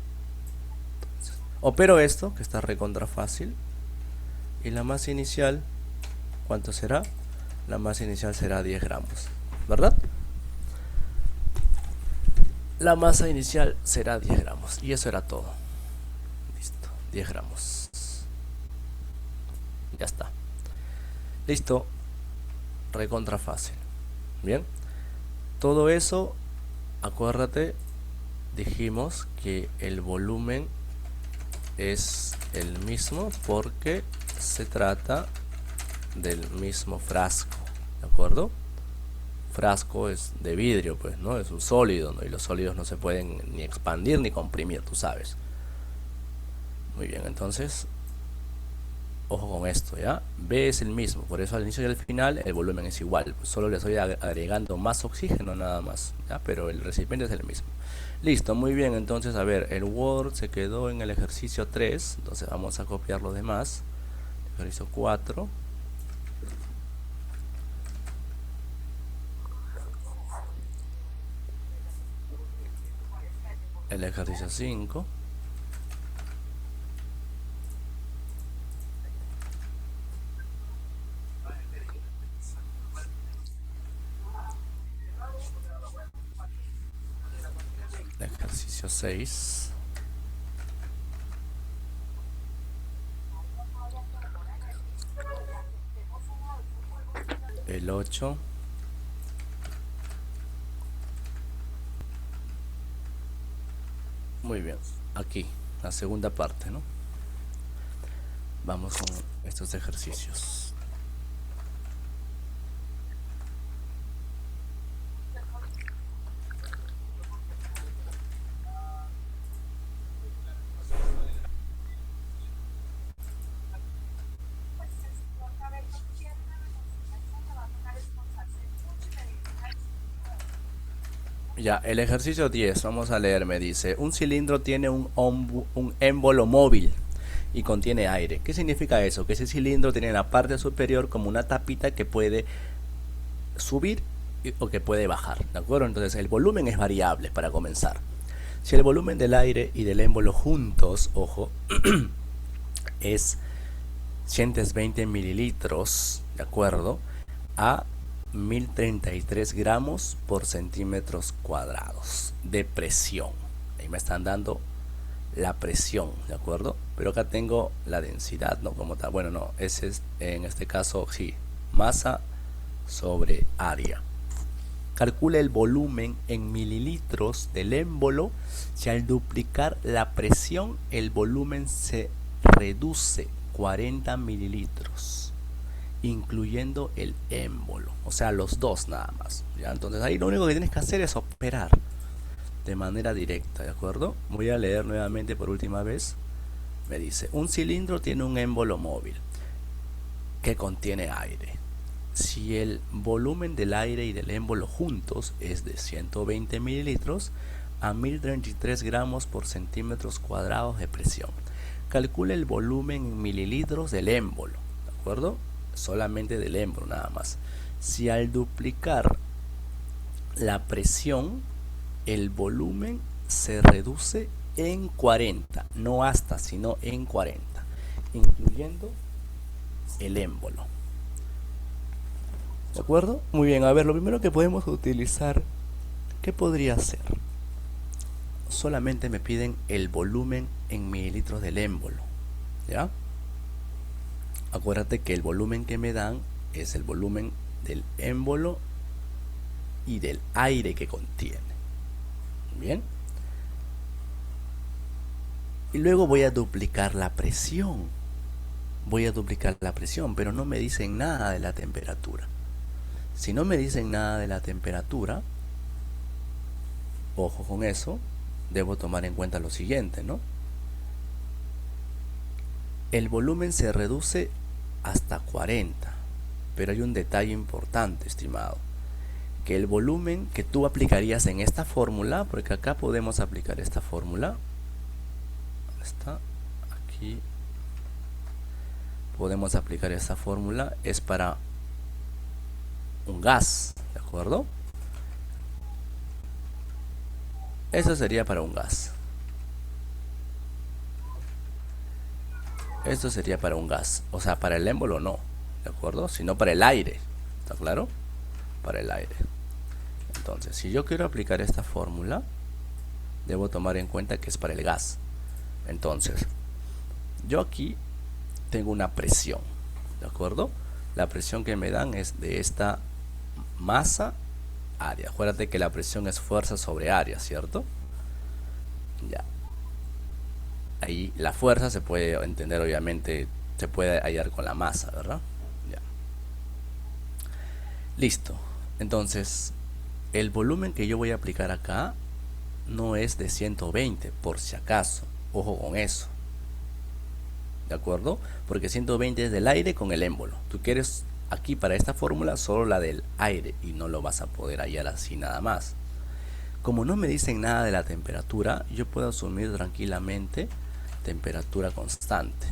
Speaker 1: Entonces, opero esto, que está recontra fácil, y la masa inicial, ¿cuánto será? La masa inicial será 10 gramos, ¿verdad? La masa inicial será 10 gramos, y eso era todo. Listo, 10 gramos. Ya está. Listo, recontra fácil. Bien, todo eso, acuérdate, dijimos que el volumen es el mismo porque se trata del mismo frasco, ¿de acuerdo? Frasco es de vidrio, pues, ¿no? Es un sólido, ¿no? Y los sólidos no se pueden ni expandir ni comprimir, tú sabes. Muy bien, entonces, ojo con esto, ¿ya? B es el mismo, por eso al inicio y al final el volumen es igual, pues solo le estoy agregando más oxígeno nada más, ¿ya? Pero el recipiente es el mismo. Listo, muy bien, entonces, a ver, el Word se quedó en el ejercicio 3, entonces vamos a copiar los demás. Ejercicio 4. El ejercicio 5. El ejercicio 6. El 8. Muy bien, aquí, la segunda parte, ¿no? Vamos con estos ejercicios. Ya, el ejercicio 10, vamos a leer, me dice, un cilindro tiene un émbolo móvil y contiene aire. ¿Qué significa eso? Que ese cilindro tiene en la parte superior como una tapita que puede subir o que puede bajar, ¿de acuerdo? Entonces el volumen es variable para comenzar. Si el volumen del aire y del émbolo juntos, ojo, es 120 mililitros, ¿de acuerdo? A 1033 gramos por centímetros cuadrados de presión. Ahí me están dando la presión, ¿de acuerdo? Pero acá tengo la densidad, no como tal. Bueno, no, ese es en este caso, sí, masa sobre área. Calcula el volumen en mililitros del émbolo. Si al duplicar la presión el volumen se reduce 40 mililitros, incluyendo el émbolo, o sea, los dos nada más, ¿ya? Entonces ahí lo único que tienes que hacer es operar de manera directa, ¿de acuerdo? Voy a leer nuevamente por última vez. Me dice, un cilindro tiene un émbolo móvil que contiene aire. Si el volumen del aire y del émbolo juntos es de 120 mililitros a 1033 gramos por centímetros cuadrados de presión, calcula el volumen en mililitros del émbolo, ¿de acuerdo? Solamente del émbolo nada más. Si al duplicar la presión el volumen se reduce en 40, no hasta, sino en 40, incluyendo el émbolo. ¿De acuerdo? Muy bien, a ver, lo primero que podemos utilizar, ¿qué podría ser? Solamente me piden el volumen en mililitros del émbolo, ¿ya? Acuérdate que el volumen que me dan es el volumen del émbolo y del aire que contiene. Bien. Y luego voy a duplicar la presión. Voy a duplicar la presión, pero no me dicen nada de la temperatura. Si no me dicen nada de la temperatura, ojo con eso, debo tomar en cuenta lo siguiente, ¿no? El volumen se reduce hasta 40, pero hay un detalle importante, estimado. que el volumen que tú aplicarías en esta fórmula, porque acá podemos aplicar esta fórmula, está aquí, podemos aplicar esta fórmula, es para un gas, ¿de acuerdo? Eso sería para un gas. Esto sería para un gas, o sea, para el émbolo no, ¿de acuerdo? Sino para el aire, ¿está claro? Para el aire. Entonces, si yo quiero aplicar esta fórmula, debo tomar en cuenta que es para el gas. Entonces, yo aquí tengo una presión, ¿de acuerdo? La presión que me dan es de esta masa área. Acuérdate que la presión es fuerza sobre área, ¿cierto? Ya. Ahí la fuerza se puede entender, obviamente, se puede hallar con la masa, ¿verdad? Ya. Listo. Entonces, el volumen que yo voy a aplicar acá no es de 120, por si acaso. Ojo con eso. ¿De acuerdo? Porque 120 es del aire con el émbolo. Tú quieres aquí para esta fórmula solo la del aire y no lo vas a poder hallar así nada más. Como no me dicen nada de la temperatura, yo puedo asumir tranquilamente temperatura constante.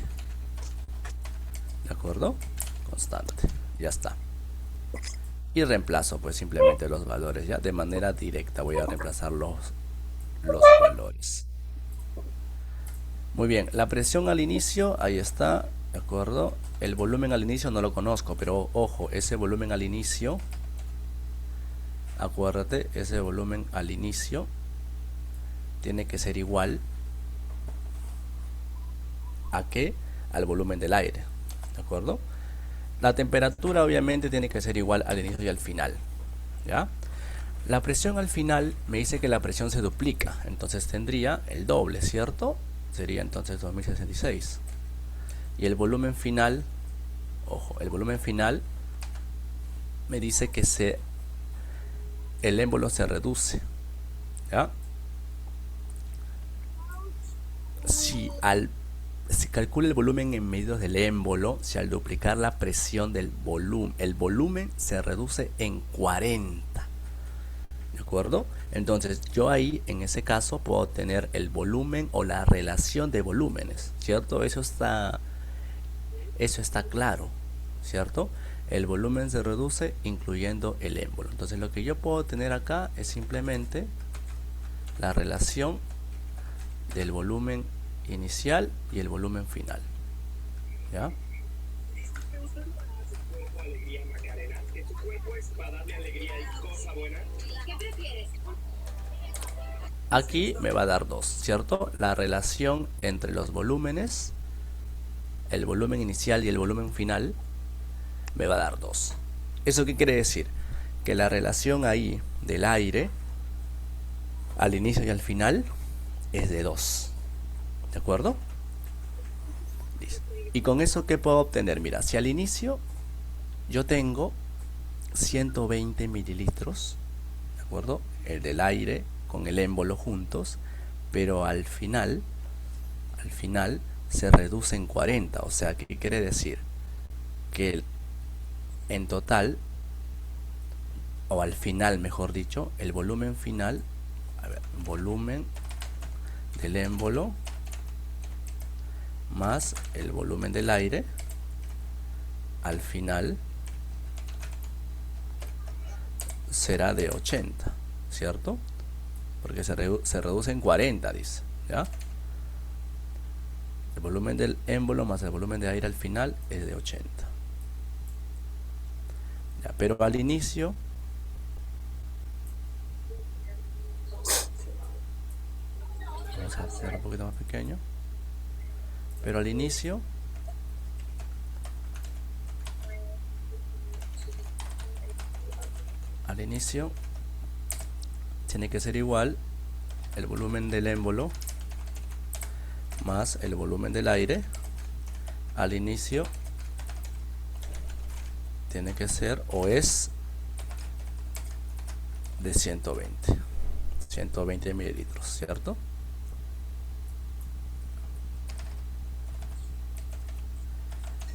Speaker 1: ¿De acuerdo? Constante. Ya está. Y reemplazo pues simplemente los valores ya de manera directa. Voy a reemplazar los valores. Muy bien, la presión al inicio, ahí está, ¿de acuerdo? El volumen al inicio no lo conozco, pero ojo, ese volumen al inicio, acuérdate, ese volumen al inicio tiene que ser igual a ¿qué? Al volumen del aire, ¿de acuerdo? La temperatura obviamente tiene que ser igual al inicio y al final, ¿ya? La presión al final me dice que la presión se duplica, entonces tendría el doble, ¿cierto? Sería entonces 2066. Y el volumen final, ojo, el volumen final me dice que el émbolo se reduce, ¿ya? Si calcula el volumen en medidas del émbolo, si al duplicar la presión del volumen, el volumen se reduce en 40. ¿De acuerdo? Entonces yo ahí en ese caso puedo tener el volumen o la relación de volúmenes, ¿cierto? Eso está claro, ¿cierto? El volumen se reduce incluyendo el émbolo. Entonces lo que yo puedo tener acá es simplemente la relación del volumen inicial y el volumen final, ¿ya? Aquí me va a dar 2, ¿cierto? La relación entre los volúmenes, el volumen inicial y el volumen final, me va a dar 2. ¿Eso qué quiere decir? Que la relación ahí del aire al inicio y al final es de 2. ¿De acuerdo? Listo. Y con eso, ¿qué puedo obtener? Mira, si al inicio yo tengo 120 mililitros, ¿de acuerdo? El del aire con el émbolo juntos, pero al final se reduce en 40. O sea, ¿qué quiere decir? Que en total, o al final mejor dicho, el volumen final, a ver, volumen del émbolo más el volumen del aire, al final será de 80, ¿cierto? Porque se reduce en 40, dice, ¿ya? El volumen del émbolo más el volumen de aire al final es de 80. ¿Ya? Pero al inicio, vamos a hacer un poquito más pequeño, pero al inicio tiene que ser igual el volumen del émbolo más el volumen del aire. Al inicio tiene que ser o es de 120 mililitros, ¿cierto?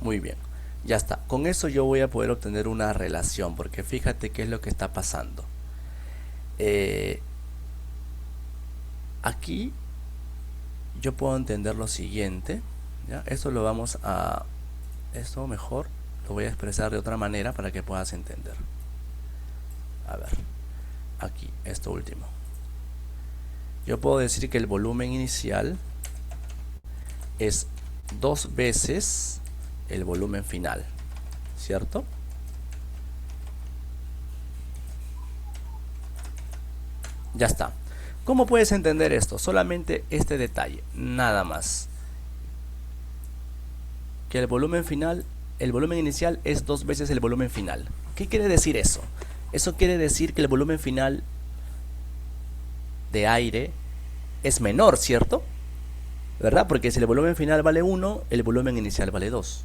Speaker 1: Muy bien. Ya está, con eso yo voy a poder obtener una relación, porque fíjate qué es lo que está pasando. Aquí yo puedo entender lo siguiente, ¿ya? Esto mejor lo voy a expresar de otra manera para que puedas entender. A ver, aquí, esto último. Yo puedo decir que el volumen inicial es 2 veces el volumen final, ¿cierto? Ya está. ¿Cómo puedes entender esto? Solamente este detalle, nada más. Que el volumen inicial es 2 veces el volumen final. ¿Qué quiere decir eso? Eso quiere decir que el volumen final de aire es menor, ¿cierto? ¿Verdad? Porque si el volumen final vale 1, el volumen inicial vale 2.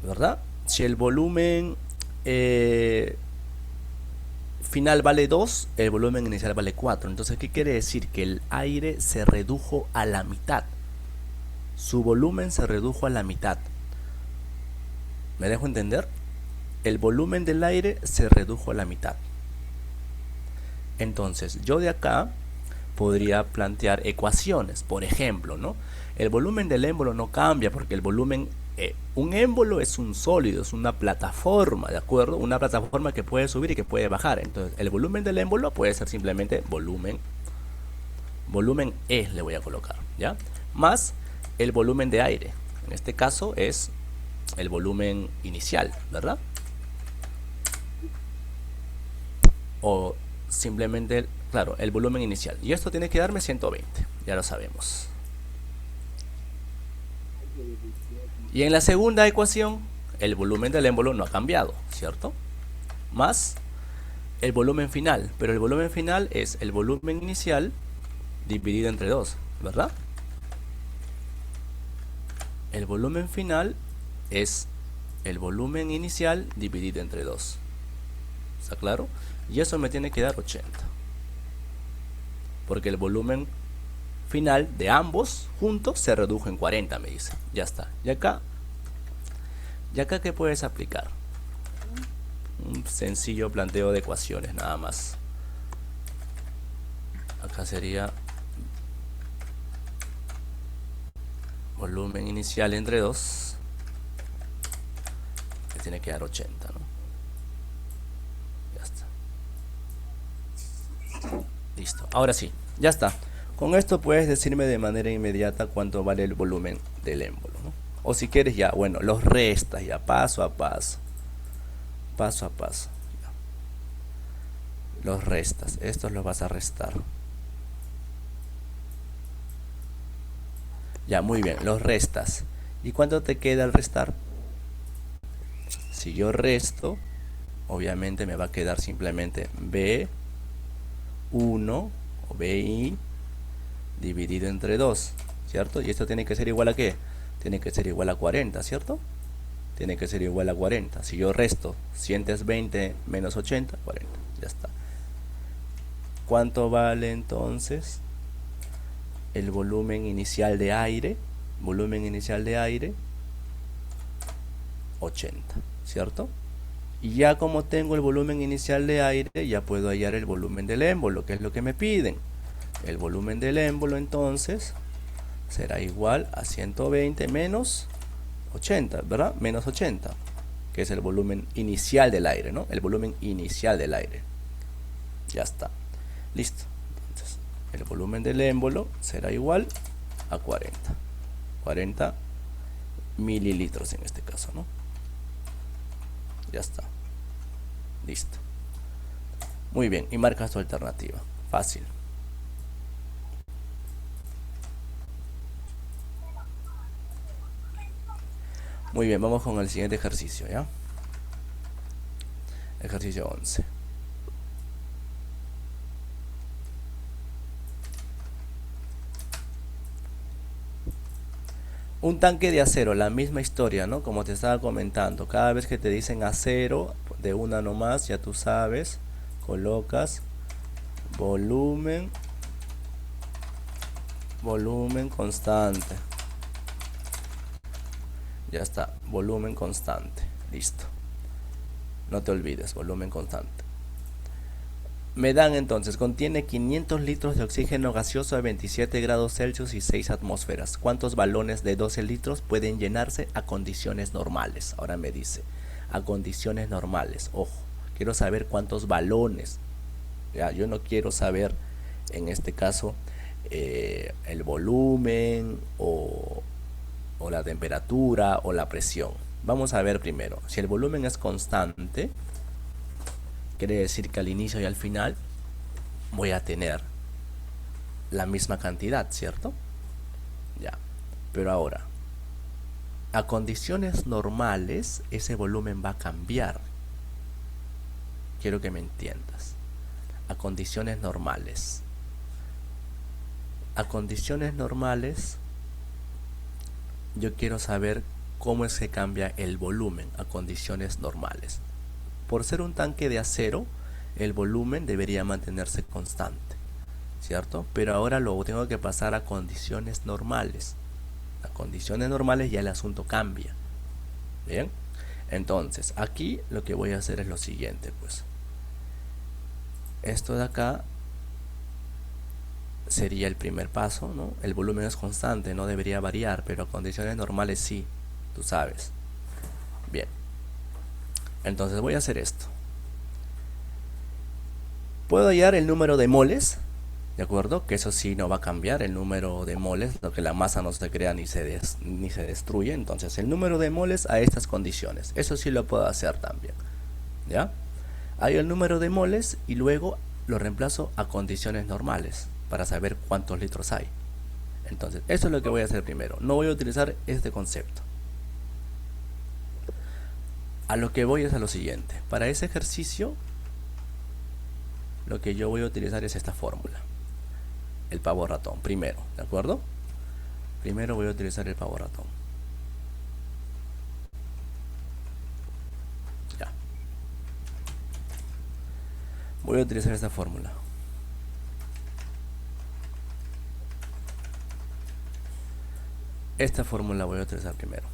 Speaker 1: ¿Verdad? Si el volumen final vale 2, el volumen inicial vale 4. Entonces, ¿qué quiere decir? Que el aire se redujo a la mitad. Su volumen se redujo a la mitad. ¿Me dejo entender? El volumen del aire se redujo a la mitad. Entonces, yo de acá podría plantear ecuaciones. Por ejemplo, ¿no? El volumen del émbolo no cambia porque el volumen... un émbolo es un sólido, es una plataforma, ¿de acuerdo? Una plataforma que puede subir y que puede bajar. Entonces, el volumen del émbolo puede ser simplemente volumen E le voy a colocar, ¿ya? Más el volumen de aire. En este caso es el volumen inicial, ¿verdad? O simplemente, claro, el volumen inicial. Y esto tiene que darme 120, ya lo sabemos. Y en la segunda ecuación, el volumen del émbolo no ha cambiado, ¿cierto? Más el volumen final. Pero el volumen final es el volumen inicial dividido entre 2, ¿verdad? El volumen final es el volumen inicial dividido entre 2. ¿Está claro? Y eso me tiene que dar 80. Porque el volumen final de ambos juntos se redujo en 40, me dice. Ya está. Y acá ¿qué puedes aplicar? Un sencillo planteo de ecuaciones nada más. Acá sería volumen inicial entre 2, que tiene que dar 80, ¿no? Ya está. Listo. Ahora sí, ya está. Con esto puedes decirme de manera inmediata cuánto vale el volumen del émbolo, ¿no? O si quieres ya, bueno, los restas ya paso a paso. Paso a paso. Los restas. Estos los vas a restar. Ya, muy bien, los restas. ¿Y cuánto te queda al restar? Si yo resto, obviamente me va a quedar simplemente B1 o BI dividido entre 2, ¿cierto? Y esto tiene que ser igual a ¿qué? Tiene que ser igual a 40, ¿cierto? Tiene que ser igual a 40. Si yo resto 120 menos 80, 40. Ya está. ¿Cuánto vale entonces el volumen inicial de aire? Volumen inicial de aire 80, ¿cierto? Y ya como tengo el volumen inicial de aire, ya puedo hallar el volumen del émbolo, que es lo que me piden. El volumen del émbolo entonces será igual a 120 menos 80, ¿verdad? Menos 80, que es el volumen inicial del aire, ¿no? El volumen inicial del aire. Ya está. Listo. Entonces, el volumen del émbolo será igual a 40 mililitros en este caso, ¿no? Ya está. Listo. Muy bien. Y marcas tu alternativa. Fácil. Muy bien, vamos con el siguiente ejercicio, ¿ya? Ejercicio 11. Un tanque de acero, la misma historia, ¿no? Como te estaba comentando, cada vez que te dicen acero, de una nomás, ya tú sabes, colocas volumen constante. Ya está, volumen constante. Listo. No te olvides, volumen constante. Me dan entonces, contiene 500 litros de oxígeno gaseoso a 27 grados Celsius y 6 atmósferas. ¿Cuántos balones de 12 litros pueden llenarse a condiciones normales? Ahora me dice, a condiciones normales. Ojo, quiero saber cuántos balones. Ya, yo no quiero saber, en este caso, el volumen o la temperatura o la presión. Vamos a ver primero, si el volumen es constante, quiere decir que al inicio y al final voy a tener la misma cantidad, ¿cierto? Ya. Pero ahora, a condiciones normales, ese volumen va a cambiar. Quiero que me entiendas. A condiciones normales. A condiciones normales, yo quiero saber cómo es que cambia el volumen a condiciones normales. Por ser un tanque de acero, el volumen debería mantenerse constante, ¿cierto? Pero ahora lo tengo que pasar a condiciones normales. A condiciones normales ya el asunto cambia. ¿Bien? Entonces, aquí lo que voy a hacer es lo siguiente, pues. Esto de acá sería el primer paso, ¿no? El volumen es constante, no debería variar, pero a condiciones normales sí, tú sabes. Bien. Entonces voy a hacer esto. Puedo hallar el número de moles, ¿de acuerdo? Que eso sí no va a cambiar, el número de moles, lo que la masa no se crea ni se destruye. Entonces el número de moles a estas condiciones, eso sí lo puedo hacer también, ¿ya? Hay el número de moles y luego lo reemplazo a condiciones normales para saber cuántos litros hay. Entonces eso es lo que voy a hacer primero, no voy a utilizar este concepto. A lo que voy es a lo siguiente, para ese ejercicio lo que yo voy a utilizar es esta fórmula, el pavo ratón, primero, ¿de acuerdo? Primero voy a utilizar el pavo ratón. Ya. Voy a utilizar esta fórmula. Esta fórmula voy a utilizar primero.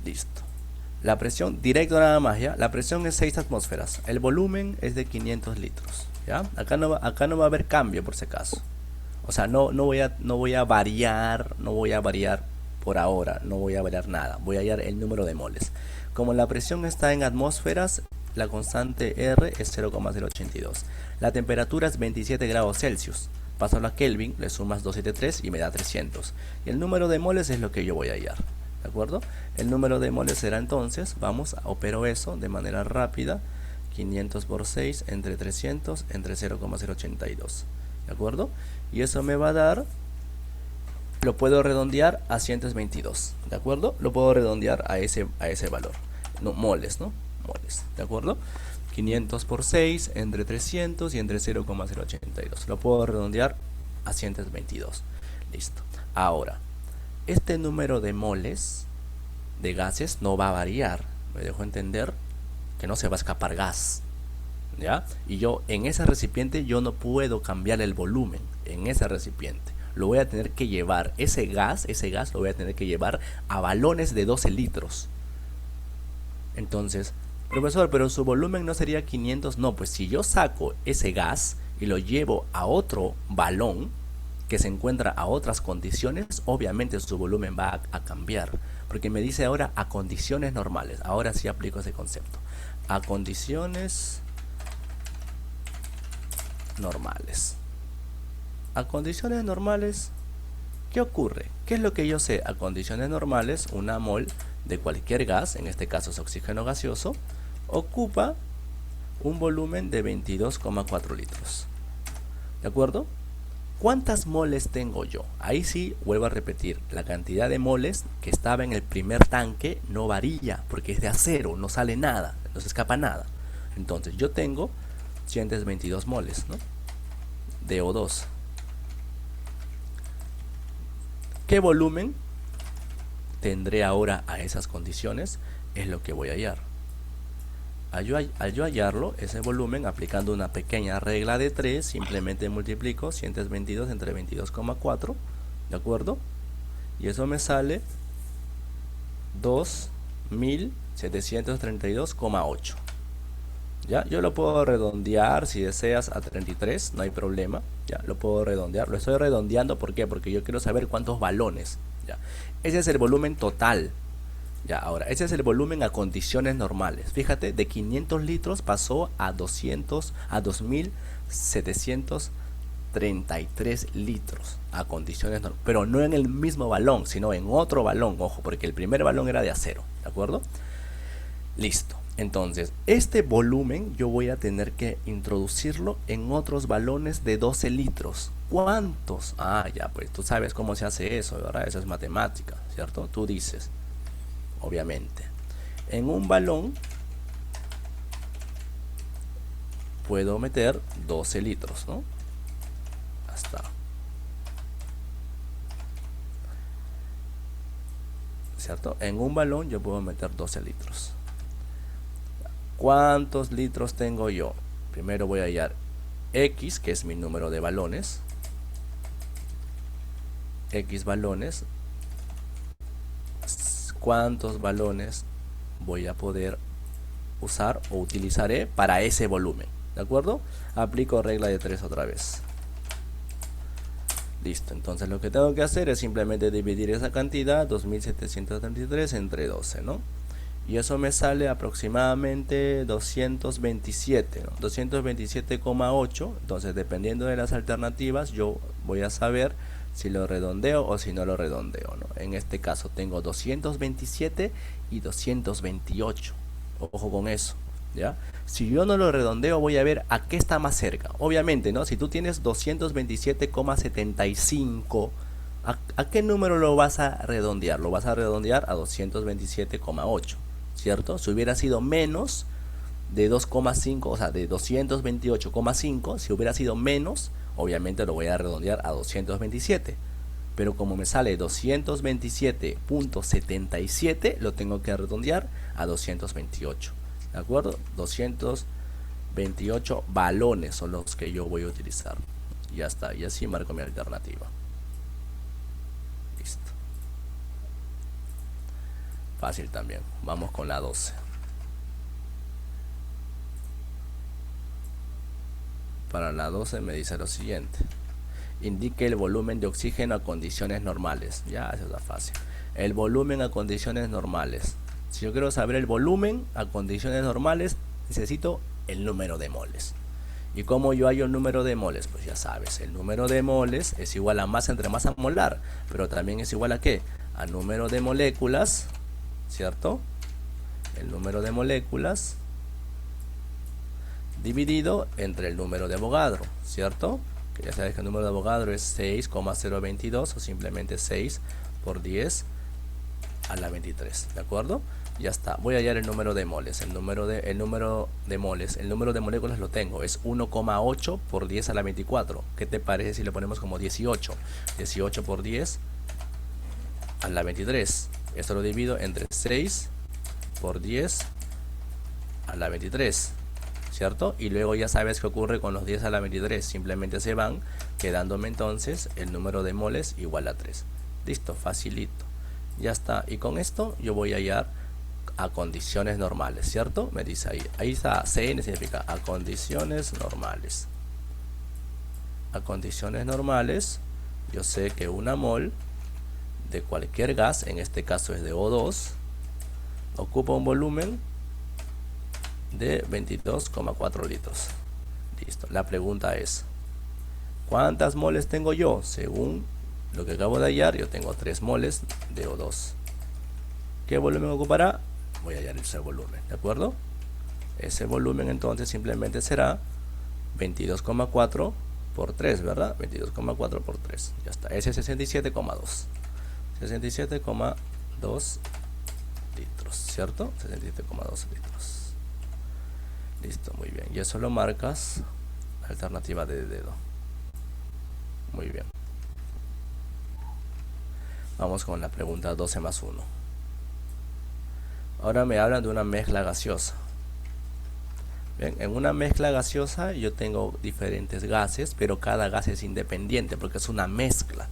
Speaker 1: Listo. La presión, directo nada más, ¿ya? La presión es 6 atmósferas. El volumen es de 500 litros, ¿ya? Acá no va a haber cambio por si acaso. O sea, no voy a variar por ahora, no voy a variar nada. Voy a hallar el número de moles. Como la presión está en atmósferas, la constante R es 0,082. La temperatura es 27 grados Celsius. Pasarlo a Kelvin, le sumas 273 y me da 300. Y el número de moles es lo que yo voy a hallar. ¿De acuerdo? El número de moles será entonces, vamos, opero eso de manera rápida, 500 por 6 entre 300 entre 0,082. ¿De acuerdo? Y eso me va a dar, lo puedo redondear a 122. ¿De acuerdo? Lo puedo redondear a ese valor. No, moles, ¿no? Moles. ¿De acuerdo? 500 por 6 entre 300 y entre 0,082. Lo puedo redondear a 122. Listo. Ahora, este número de moles de gases no va a variar. Me dejo entender que no se va a escapar gas, ¿ya? Y yo en ese recipiente yo no puedo cambiar el volumen en ese recipiente. Lo voy a tener que llevar, ese gas lo voy a tener que llevar a balones de 12 litros. Entonces, profesor, pero su volumen no sería 500. No, pues si yo saco ese gas y lo llevo a otro balón que se encuentra a otras condiciones, obviamente su volumen va a cambiar, porque me dice ahora a condiciones normales. Ahora sí aplico ese concepto, a condiciones normales. A condiciones normales, ¿qué ocurre? ¿Qué es lo que yo sé? A condiciones normales, una mol de cualquier gas, en este caso es oxígeno gaseoso, ocupa un volumen de 22,4 litros. ¿De acuerdo? ¿Cuántas moles tengo yo? Ahí sí, vuelvo a repetir, la cantidad de moles que estaba en el primer tanque no varía, porque es de acero, no sale nada, no se escapa nada. Entonces yo tengo 122 moles, ¿no? De O2. ¿Qué volumen tendré ahora a esas condiciones? Es lo que voy a hallar. Al yo hallarlo, ese volumen, aplicando una pequeña regla de 3, simplemente multiplico 122 entre 22,4, ¿de acuerdo? Y eso me sale 2732,8. Ya, yo lo puedo redondear si deseas a 33, no hay problema. Ya, lo puedo redondear. Lo estoy redondeando, ¿por qué? Porque yo quiero saber cuántos balones. Ya, ese es el volumen total. Ya, ahora, ese es el volumen a condiciones normales. Fíjate, de 500 litros pasó a 2733 litros a condiciones normales. Pero no en el mismo balón, sino en otro balón. Ojo, porque el primer balón era de acero. ¿De acuerdo? Listo. Entonces, este volumen yo voy a tener que introducirlo en otros balones de 12 litros. ¿Cuántos? Ah, ya, pues tú sabes cómo se hace eso, ¿verdad? Eso es matemática, ¿cierto? Tú dices, obviamente, en un balón puedo meter 12 litros, ¿no? Hasta. ¿Cierto? En un balón yo puedo meter 12 litros. ¿Cuántos litros tengo yo? Primero voy a hallar X, que es mi número de balones. X balones. ¿Cuántos balones voy a poder usar o utilizaré para ese volumen? ¿De acuerdo? Aplico regla de 3 otra vez. Listo, entonces lo que tengo que hacer es simplemente dividir esa cantidad, 2733, entre 12, ¿no? Y eso me sale aproximadamente 227, ¿no? 227,8. Entonces, dependiendo de las alternativas, yo voy a saber si lo redondeo o si no lo redondeo, ¿no? En este caso tengo 227 y 228. Ojo con eso, ¿ya? Si yo no lo redondeo, voy a ver a qué está más cerca. Obviamente, ¿no? Si tú tienes 227,75, ¿a qué número lo vas a redondear? Lo vas a redondear a 227,8. ¿Cierto? Si hubiera sido menos de 2,5, o sea, de 228,5, si hubiera sido menos, obviamente lo voy a redondear a 227. Pero como me sale 227.77, lo tengo que redondear a 228. ¿De acuerdo? 228 balones son los que yo voy a utilizar. Ya está, y así marco mi alternativa. Listo. Fácil también. Vamos con la 12. Para la 12 me dice lo siguiente: indique el volumen de oxígeno a condiciones normales. Ya, eso está fácil. El volumen a condiciones normales. Si yo quiero saber el volumen a condiciones normales, necesito el número de moles. ¿Y cómo yo hallo el número de moles? Pues ya sabes, el número de moles es igual a masa entre masa molar, pero también es igual a ¿qué? A número de moléculas, ¿cierto? El número de moléculas dividido entre el número de Avogadro, ¿cierto? Que ya sabes que el número de Avogadro es 6,022 o simplemente 6 por 10 a la 23, ¿de acuerdo? Ya está. Voy a hallar el número de moles. El número de moles. El número de moléculas lo tengo. Es 1,8 por 10 a la 24. ¿Qué te parece si lo ponemos como 18? 18 por 10 a la 23. Esto lo divido entre 6 por 10 a la 23. ¿Cierto? Y luego ya sabes qué ocurre con los 10 a la 23. Simplemente se van, quedándome entonces el número de moles igual a 3. Listo, facilito. Ya está. Y con esto yo voy a hallar a condiciones normales, ¿cierto? Me dice ahí. Ahí está. CN significa a condiciones normales. A condiciones normales, yo sé que una mol de cualquier gas, en este caso es de O2, ocupa un volumen de 22,4 litros. Listo. La pregunta es: ¿cuántas moles tengo yo? Según lo que acabo de hallar, yo tengo 3 moles de O2. ¿Qué volumen ocupará? Voy a hallar ese volumen, ¿de acuerdo? Ese volumen entonces simplemente será 22,4 por 3, ¿verdad? 22,4 por 3. Ya está. Ese es 67,2. 67,2 litros, ¿cierto? 67,2 litros. Listo, muy bien. Y eso lo marcas alternativa de dedo. Muy bien. Vamos con la pregunta 12 más 1. Ahora me hablan de una mezcla gaseosa. Bien, en una mezcla gaseosa yo tengo diferentes gases, pero cada gas es independiente porque es una mezcla.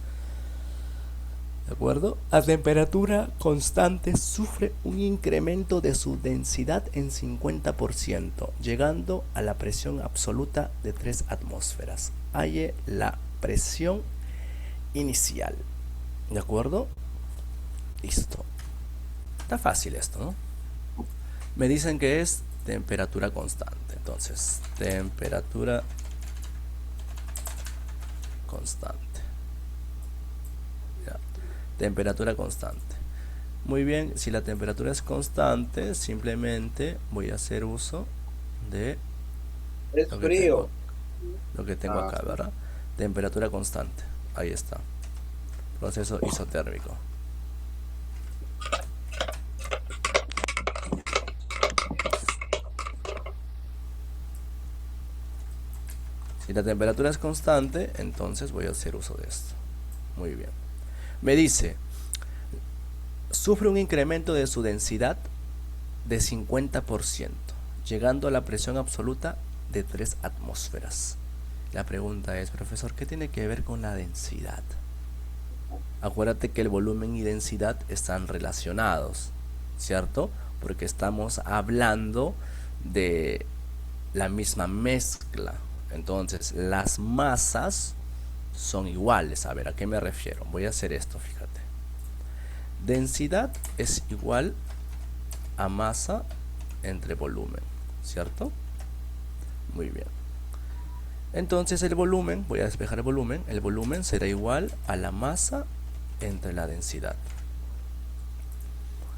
Speaker 1: ¿De acuerdo? acuerdo? A temperatura constante sufre un incremento de su densidad en 50%, llegando a la presión absoluta de 3 atmósferas. Halle la presión inicial. ¿De acuerdo? Listo. Está fácil esto, ¿no? Me dicen que es temperatura constante. Entonces, temperatura constante. Ya. Temperatura constante. Muy bien, si la temperatura es constante, simplemente voy a hacer uso de
Speaker 2: Es
Speaker 1: lo que tengo,
Speaker 2: frío.
Speaker 1: lo que tengo
Speaker 2: Ah,
Speaker 1: acá, ¿verdad? Temperatura constante. Ahí está. Proceso isotérmico. Si la temperatura es constante, entonces voy a hacer uso de esto. Muy bien. Me dice, sufre un incremento de su densidad de 50%, llegando a la presión absoluta de 3 atmósferas. La pregunta es, profesor, ¿qué tiene que ver con la densidad? Acuérdate que el volumen y densidad están relacionados, ¿cierto? Porque estamos hablando de la misma mezcla. Entonces, las masas son iguales. A ver, ¿a qué me refiero? Voy a hacer esto, fíjate. Densidad es igual a masa entre volumen, ¿cierto? Muy bien. Entonces el volumen, voy a despejar el volumen será igual a la masa entre la densidad.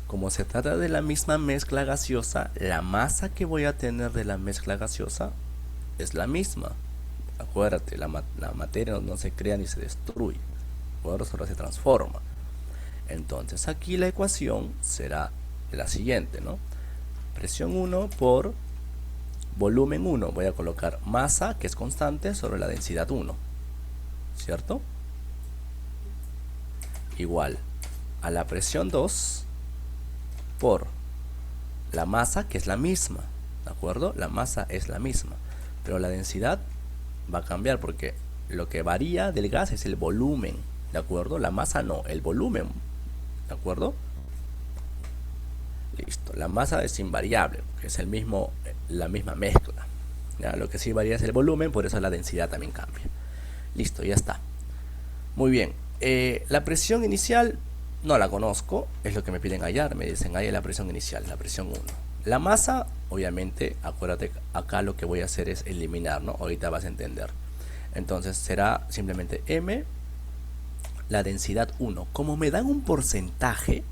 Speaker 1: Como se trata de la misma mezcla gaseosa, la masa que voy a tener de la mezcla gaseosa es la misma. Acuérdate, la materia no se crea ni se destruye, solo se transforma. Entonces aquí la ecuación será la siguiente, ¿no? Presión 1 por volumen 1. Voy a colocar masa, que es constante, sobre la densidad 1, ¿cierto? Igual a la presión 2 por la masa, que es la misma, ¿de acuerdo? La masa es la misma, pero la densidad va a cambiar porque lo que varía del gas es el volumen, ¿de acuerdo? La masa no, el volumen, ¿de acuerdo? Listo, la masa es invariable, que es la misma mezcla. ¿Ya? Lo que sí varía es el volumen, por eso la densidad también cambia. Listo, ya está. Muy bien, la presión inicial no la conozco, es lo que me piden hallar, me dicen ahí la presión inicial, la presión 1. La masa, obviamente, acuérdate, acá lo que voy a hacer es eliminar, ¿no? Ahorita vas a entender. Entonces será simplemente M, la densidad 1. Como me dan un porcentaje,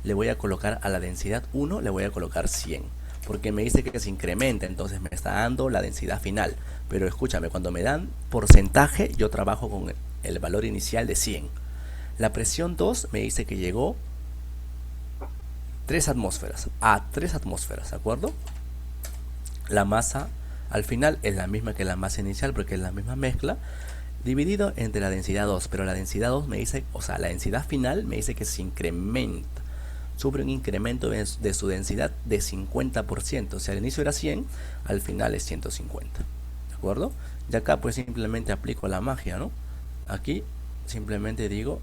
Speaker 1: le voy a colocar a la densidad 1, le voy a colocar 100. Porque me dice que se incrementa, entonces me está dando la densidad final. Pero escúchame, cuando me dan porcentaje, yo trabajo con el valor inicial de 100. La presión 2 me dice que llegó 3 atmósferas, a 3 atmósferas, ¿de acuerdo? La masa al final es la misma que la masa inicial porque es la misma mezcla, dividido entre la densidad 2, pero la densidad 2 me dice, o sea, la densidad final me dice que se incrementa, sufre un incremento de su densidad de 50%, o sea, al inicio era 100, al final es 150, ¿de acuerdo? Y acá pues simplemente aplico la magia, ¿no? Aquí simplemente digo,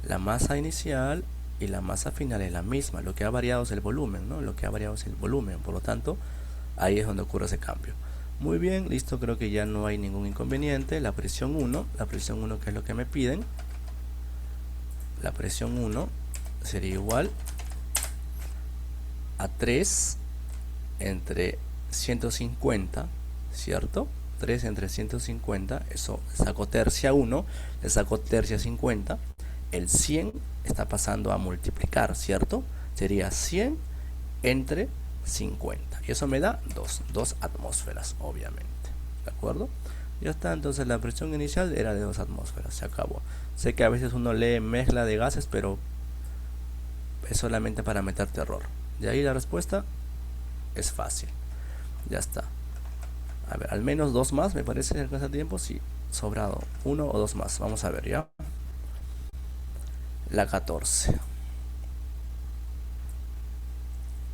Speaker 1: la masa inicial y la masa final es la misma, lo que ha variado es el volumen, ¿no? Lo que ha variado es el volumen, por lo tanto, ahí es donde ocurre ese cambio. Muy bien, listo, creo que ya no hay ningún inconveniente. La presión 1 que es lo que me piden, la presión 1 sería igual a 3 entre 150, ¿cierto? 3 entre 150, eso saco tercia 1, le saco tercia 50, el 100 está pasando a multiplicar, ¿cierto? Sería 100 entre 50, y eso me da 2 atmósferas, obviamente, ¿de acuerdo? Ya está, entonces la presión inicial era de 2 atmósferas, se acabó. Sé que a veces uno lee mezcla de gases, pero es solamente para meterte error. De ahí la respuesta es fácil, ya está. A ver, al menos 2 más, me parece que alcanza tiempo, sí, sobrado, 1 o 2 más, vamos a ver ya. La 14.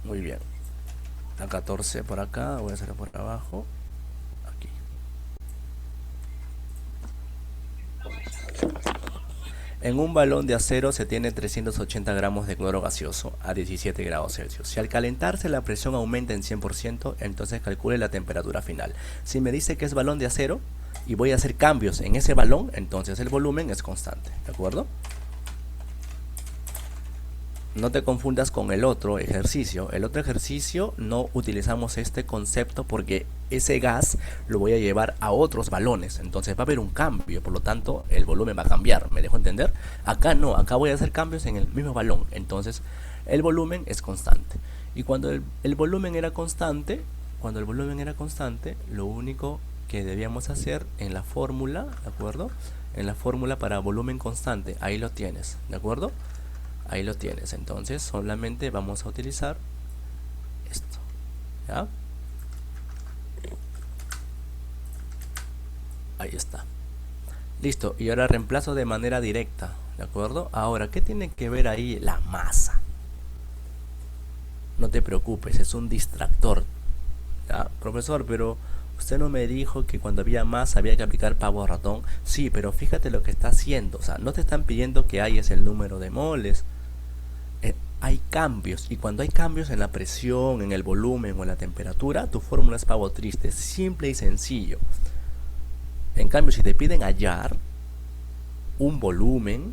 Speaker 1: Muy bien. La 14 por acá, voy a hacerlo por abajo. Aquí. En un balón de acero se tiene 380 gramos de cloro gaseoso a 17 grados Celsius. Si al calentarse la presión aumenta en 100%, entonces calcule la temperatura final. Si me dice que es balón de acero y voy a hacer cambios en ese balón, entonces el volumen es constante, ¿de acuerdo? No te confundas con el otro ejercicio. El otro ejercicio no utilizamos este concepto porque ese gas lo voy a llevar a otros balones. Entonces va a haber un cambio, por lo tanto el volumen va a cambiar. ¿Me dejo entender? Acá no, acá voy a hacer cambios en el mismo balón. Entonces el volumen es constante. Y cuando el volumen era constante, lo único que debíamos hacer en la fórmula, ¿de acuerdo? En la fórmula para volumen constante, ahí lo tienes, ¿de acuerdo? Ahí lo tienes. Entonces solamente vamos a utilizar esto, ¿ya? Ahí está. Listo. Y ahora reemplazo de manera directa, ¿de acuerdo? Ahora, ¿qué tiene que ver ahí la masa? No te preocupes, es un distractor, ¿ya? Profesor, pero usted no me dijo que cuando había masa había que aplicar pavo a ratón. Sí, pero fíjate lo que está haciendo. O sea, no te están pidiendo que hayas el número de moles. Hay cambios, y cuando hay cambios en la presión, en el volumen o en la temperatura, tu fórmula es pavo triste, simple y sencillo. En cambio, si te piden hallar un volumen,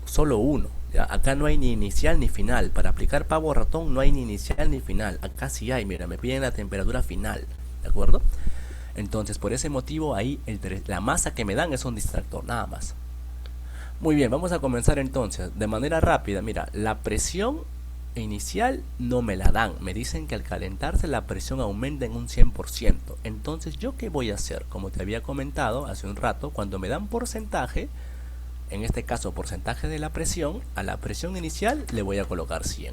Speaker 1: solo uno, ¿ya? Acá no hay ni inicial ni final. Para aplicar pavo ratón no hay ni inicial ni final. Acá sí hay, mira, me piden la temperatura final, ¿de acuerdo? Entonces, por ese motivo ahí la masa que me dan es un distractor, nada más. Muy bien, vamos a comenzar entonces de manera rápida. Mira, la presión inicial no me la dan. Me dicen que al calentarse la presión aumenta en un 100%. Entonces, ¿yo qué voy a hacer? Como te había comentado hace un rato, cuando me dan porcentaje, en este caso porcentaje de la presión, a la presión inicial le voy a colocar 100.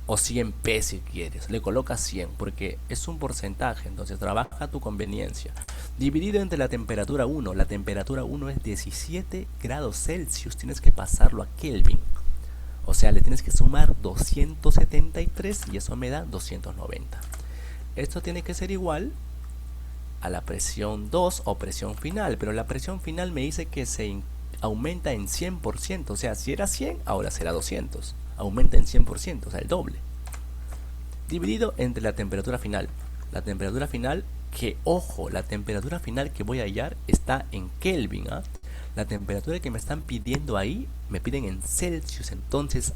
Speaker 1: O 100p si quieres, le colocas 100 porque es un porcentaje, entonces trabaja a tu conveniencia. Dividido entre la temperatura 1, la temperatura 1 es 17 grados Celsius, tienes que pasarlo a Kelvin. O sea, le tienes que sumar 273 y eso me da 290. Esto tiene que ser igual a la presión 2 o presión final, pero la presión final me dice que se aumenta en 100%, o sea, si era 100, ahora será 200. Aumenta en 100%, o sea, el doble. Dividido entre la temperatura final. La temperatura final, que ojo, la temperatura final que voy a hallar está en Kelvin, ¿ah? La temperatura que me están pidiendo ahí, me piden en Celsius. Entonces,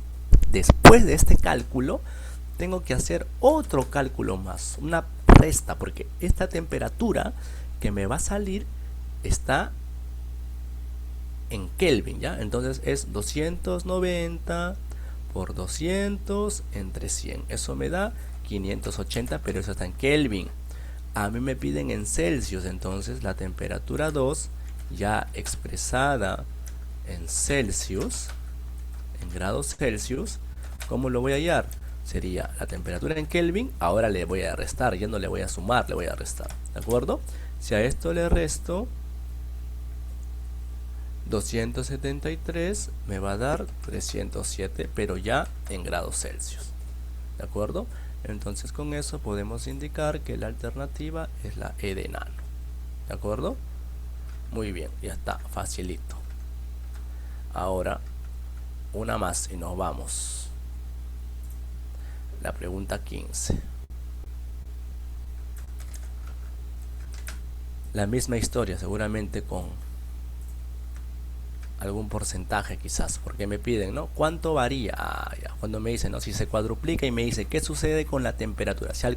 Speaker 1: después de este cálculo, tengo que hacer otro cálculo más, una resta, porque esta temperatura que me va a salir está en Kelvin, ¿ya? Entonces es 290 por 200 entre 100. Eso me da 580, pero eso está en Kelvin. A mí me piden en Celsius, entonces la temperatura 2, ya expresada en Celsius, en grados Celsius, ¿cómo lo voy a hallar? Sería la temperatura en Kelvin, ahora le voy a restar, ya no le voy a sumar, le voy a restar, ¿de acuerdo? Si a esto le resto 273, me va a dar 307, pero ya en grados Celsius, ¿de acuerdo? Entonces con eso podemos indicar que la alternativa es la E de nano, ¿de acuerdo? Muy bien, ya está, facilito. Ahora una más y nos vamos. La pregunta 15. La misma historia, seguramente con algún porcentaje quizás, porque me piden, ¿no? ¿Cuánto varía? Ya. Cuando me dicen, ¿no? Si se cuadruplica y me dice, ¿qué sucede con la temperatura? Si al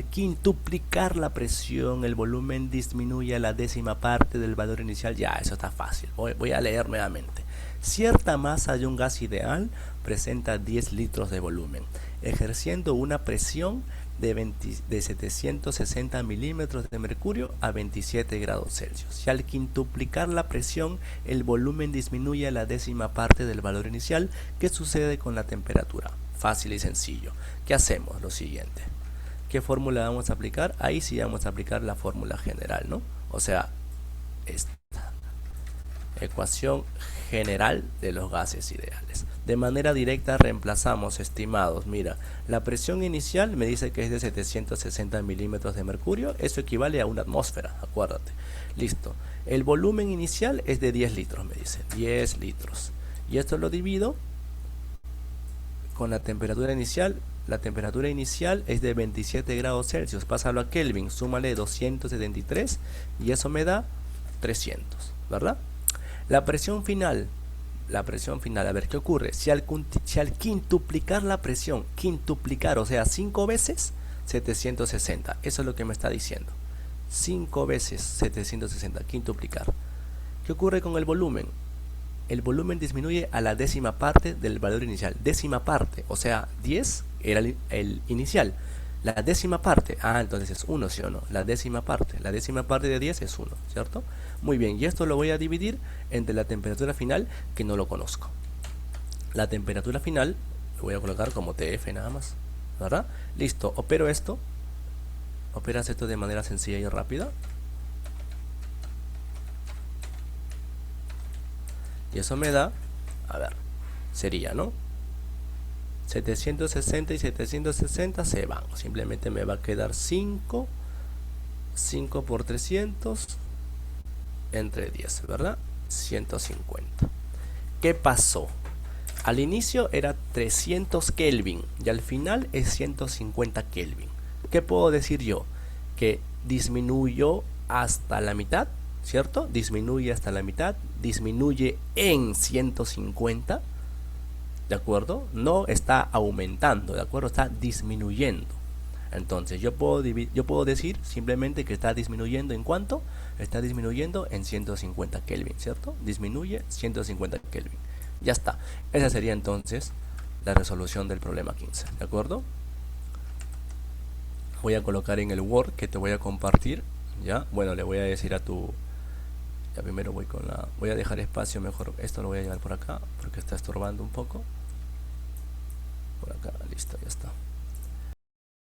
Speaker 1: quintuplicar la presión, el volumen disminuye a la décima parte del valor inicial, ya, eso está fácil. Voy a leer nuevamente. Cierta masa de un gas ideal presenta 10 litros de volumen, ejerciendo una presión de 760 milímetros de mercurio a 27 grados Celsius. Si al quintuplicar la presión, el volumen disminuye a la décima parte del valor inicial, ¿qué sucede con la temperatura? Fácil y sencillo. ¿Qué hacemos? Lo siguiente. ¿Qué fórmula vamos a aplicar? Ahí sí vamos a aplicar la fórmula general, ¿no? O sea, esta ecuación general de los gases ideales. De manera directa reemplazamos, estimados. Mira, la presión inicial me dice que es de 760 milímetros de mercurio. Eso equivale a una atmósfera, acuérdate. Listo. El volumen inicial es de 10 litros, me dice. 10 litros. Y esto lo divido con la temperatura inicial. La temperatura inicial es de 27 grados Celsius. Pásalo a Kelvin, súmale 273 y eso me da 300, ¿verdad? La presión final, a ver, ¿qué ocurre? Si al quintuplicar la presión, o sea, 5 veces 760, eso es lo que me está diciendo. 5 veces 760, quintuplicar. ¿Qué ocurre con el volumen? El volumen disminuye a la décima parte del valor inicial. Décima parte, o sea, 10 era el inicial. La décima parte, entonces es 1, ¿sí o no? La décima parte de 10 es 1, ¿cierto? Muy bien, y esto lo voy a dividir entre la temperatura final, que no lo conozco. La temperatura final, lo voy a colocar como TF nada más, ¿verdad? Listo, operas esto de manera sencilla y rápida. Y eso me da, a ver, sería, ¿no? 760 y 760 se van. Simplemente me va a quedar 5 por 300 entre 10, ¿verdad? 150. ¿Qué pasó? Al inicio era 300 Kelvin y al final es 150 Kelvin. ¿Qué puedo decir yo? Que disminuyó hasta la mitad, ¿cierto? Disminuye hasta la mitad, disminuye en 150, ¿de acuerdo? No está aumentando, ¿de acuerdo? Está disminuyendo. Entonces yo puedo decir simplemente que está disminuyendo. ¿En cuánto? Está disminuyendo en 150 Kelvin, ¿cierto? Disminuye 150 Kelvin. Ya está. Esa sería entonces la resolución del problema 15, ¿de acuerdo? Voy a colocar en el Word que te voy a compartir, ¿ya? Bueno, le voy a decir a tu... Ya primero voy a dejar espacio mejor. Esto lo voy a llevar por acá porque está estorbando un poco. Por acá, listo, ya está.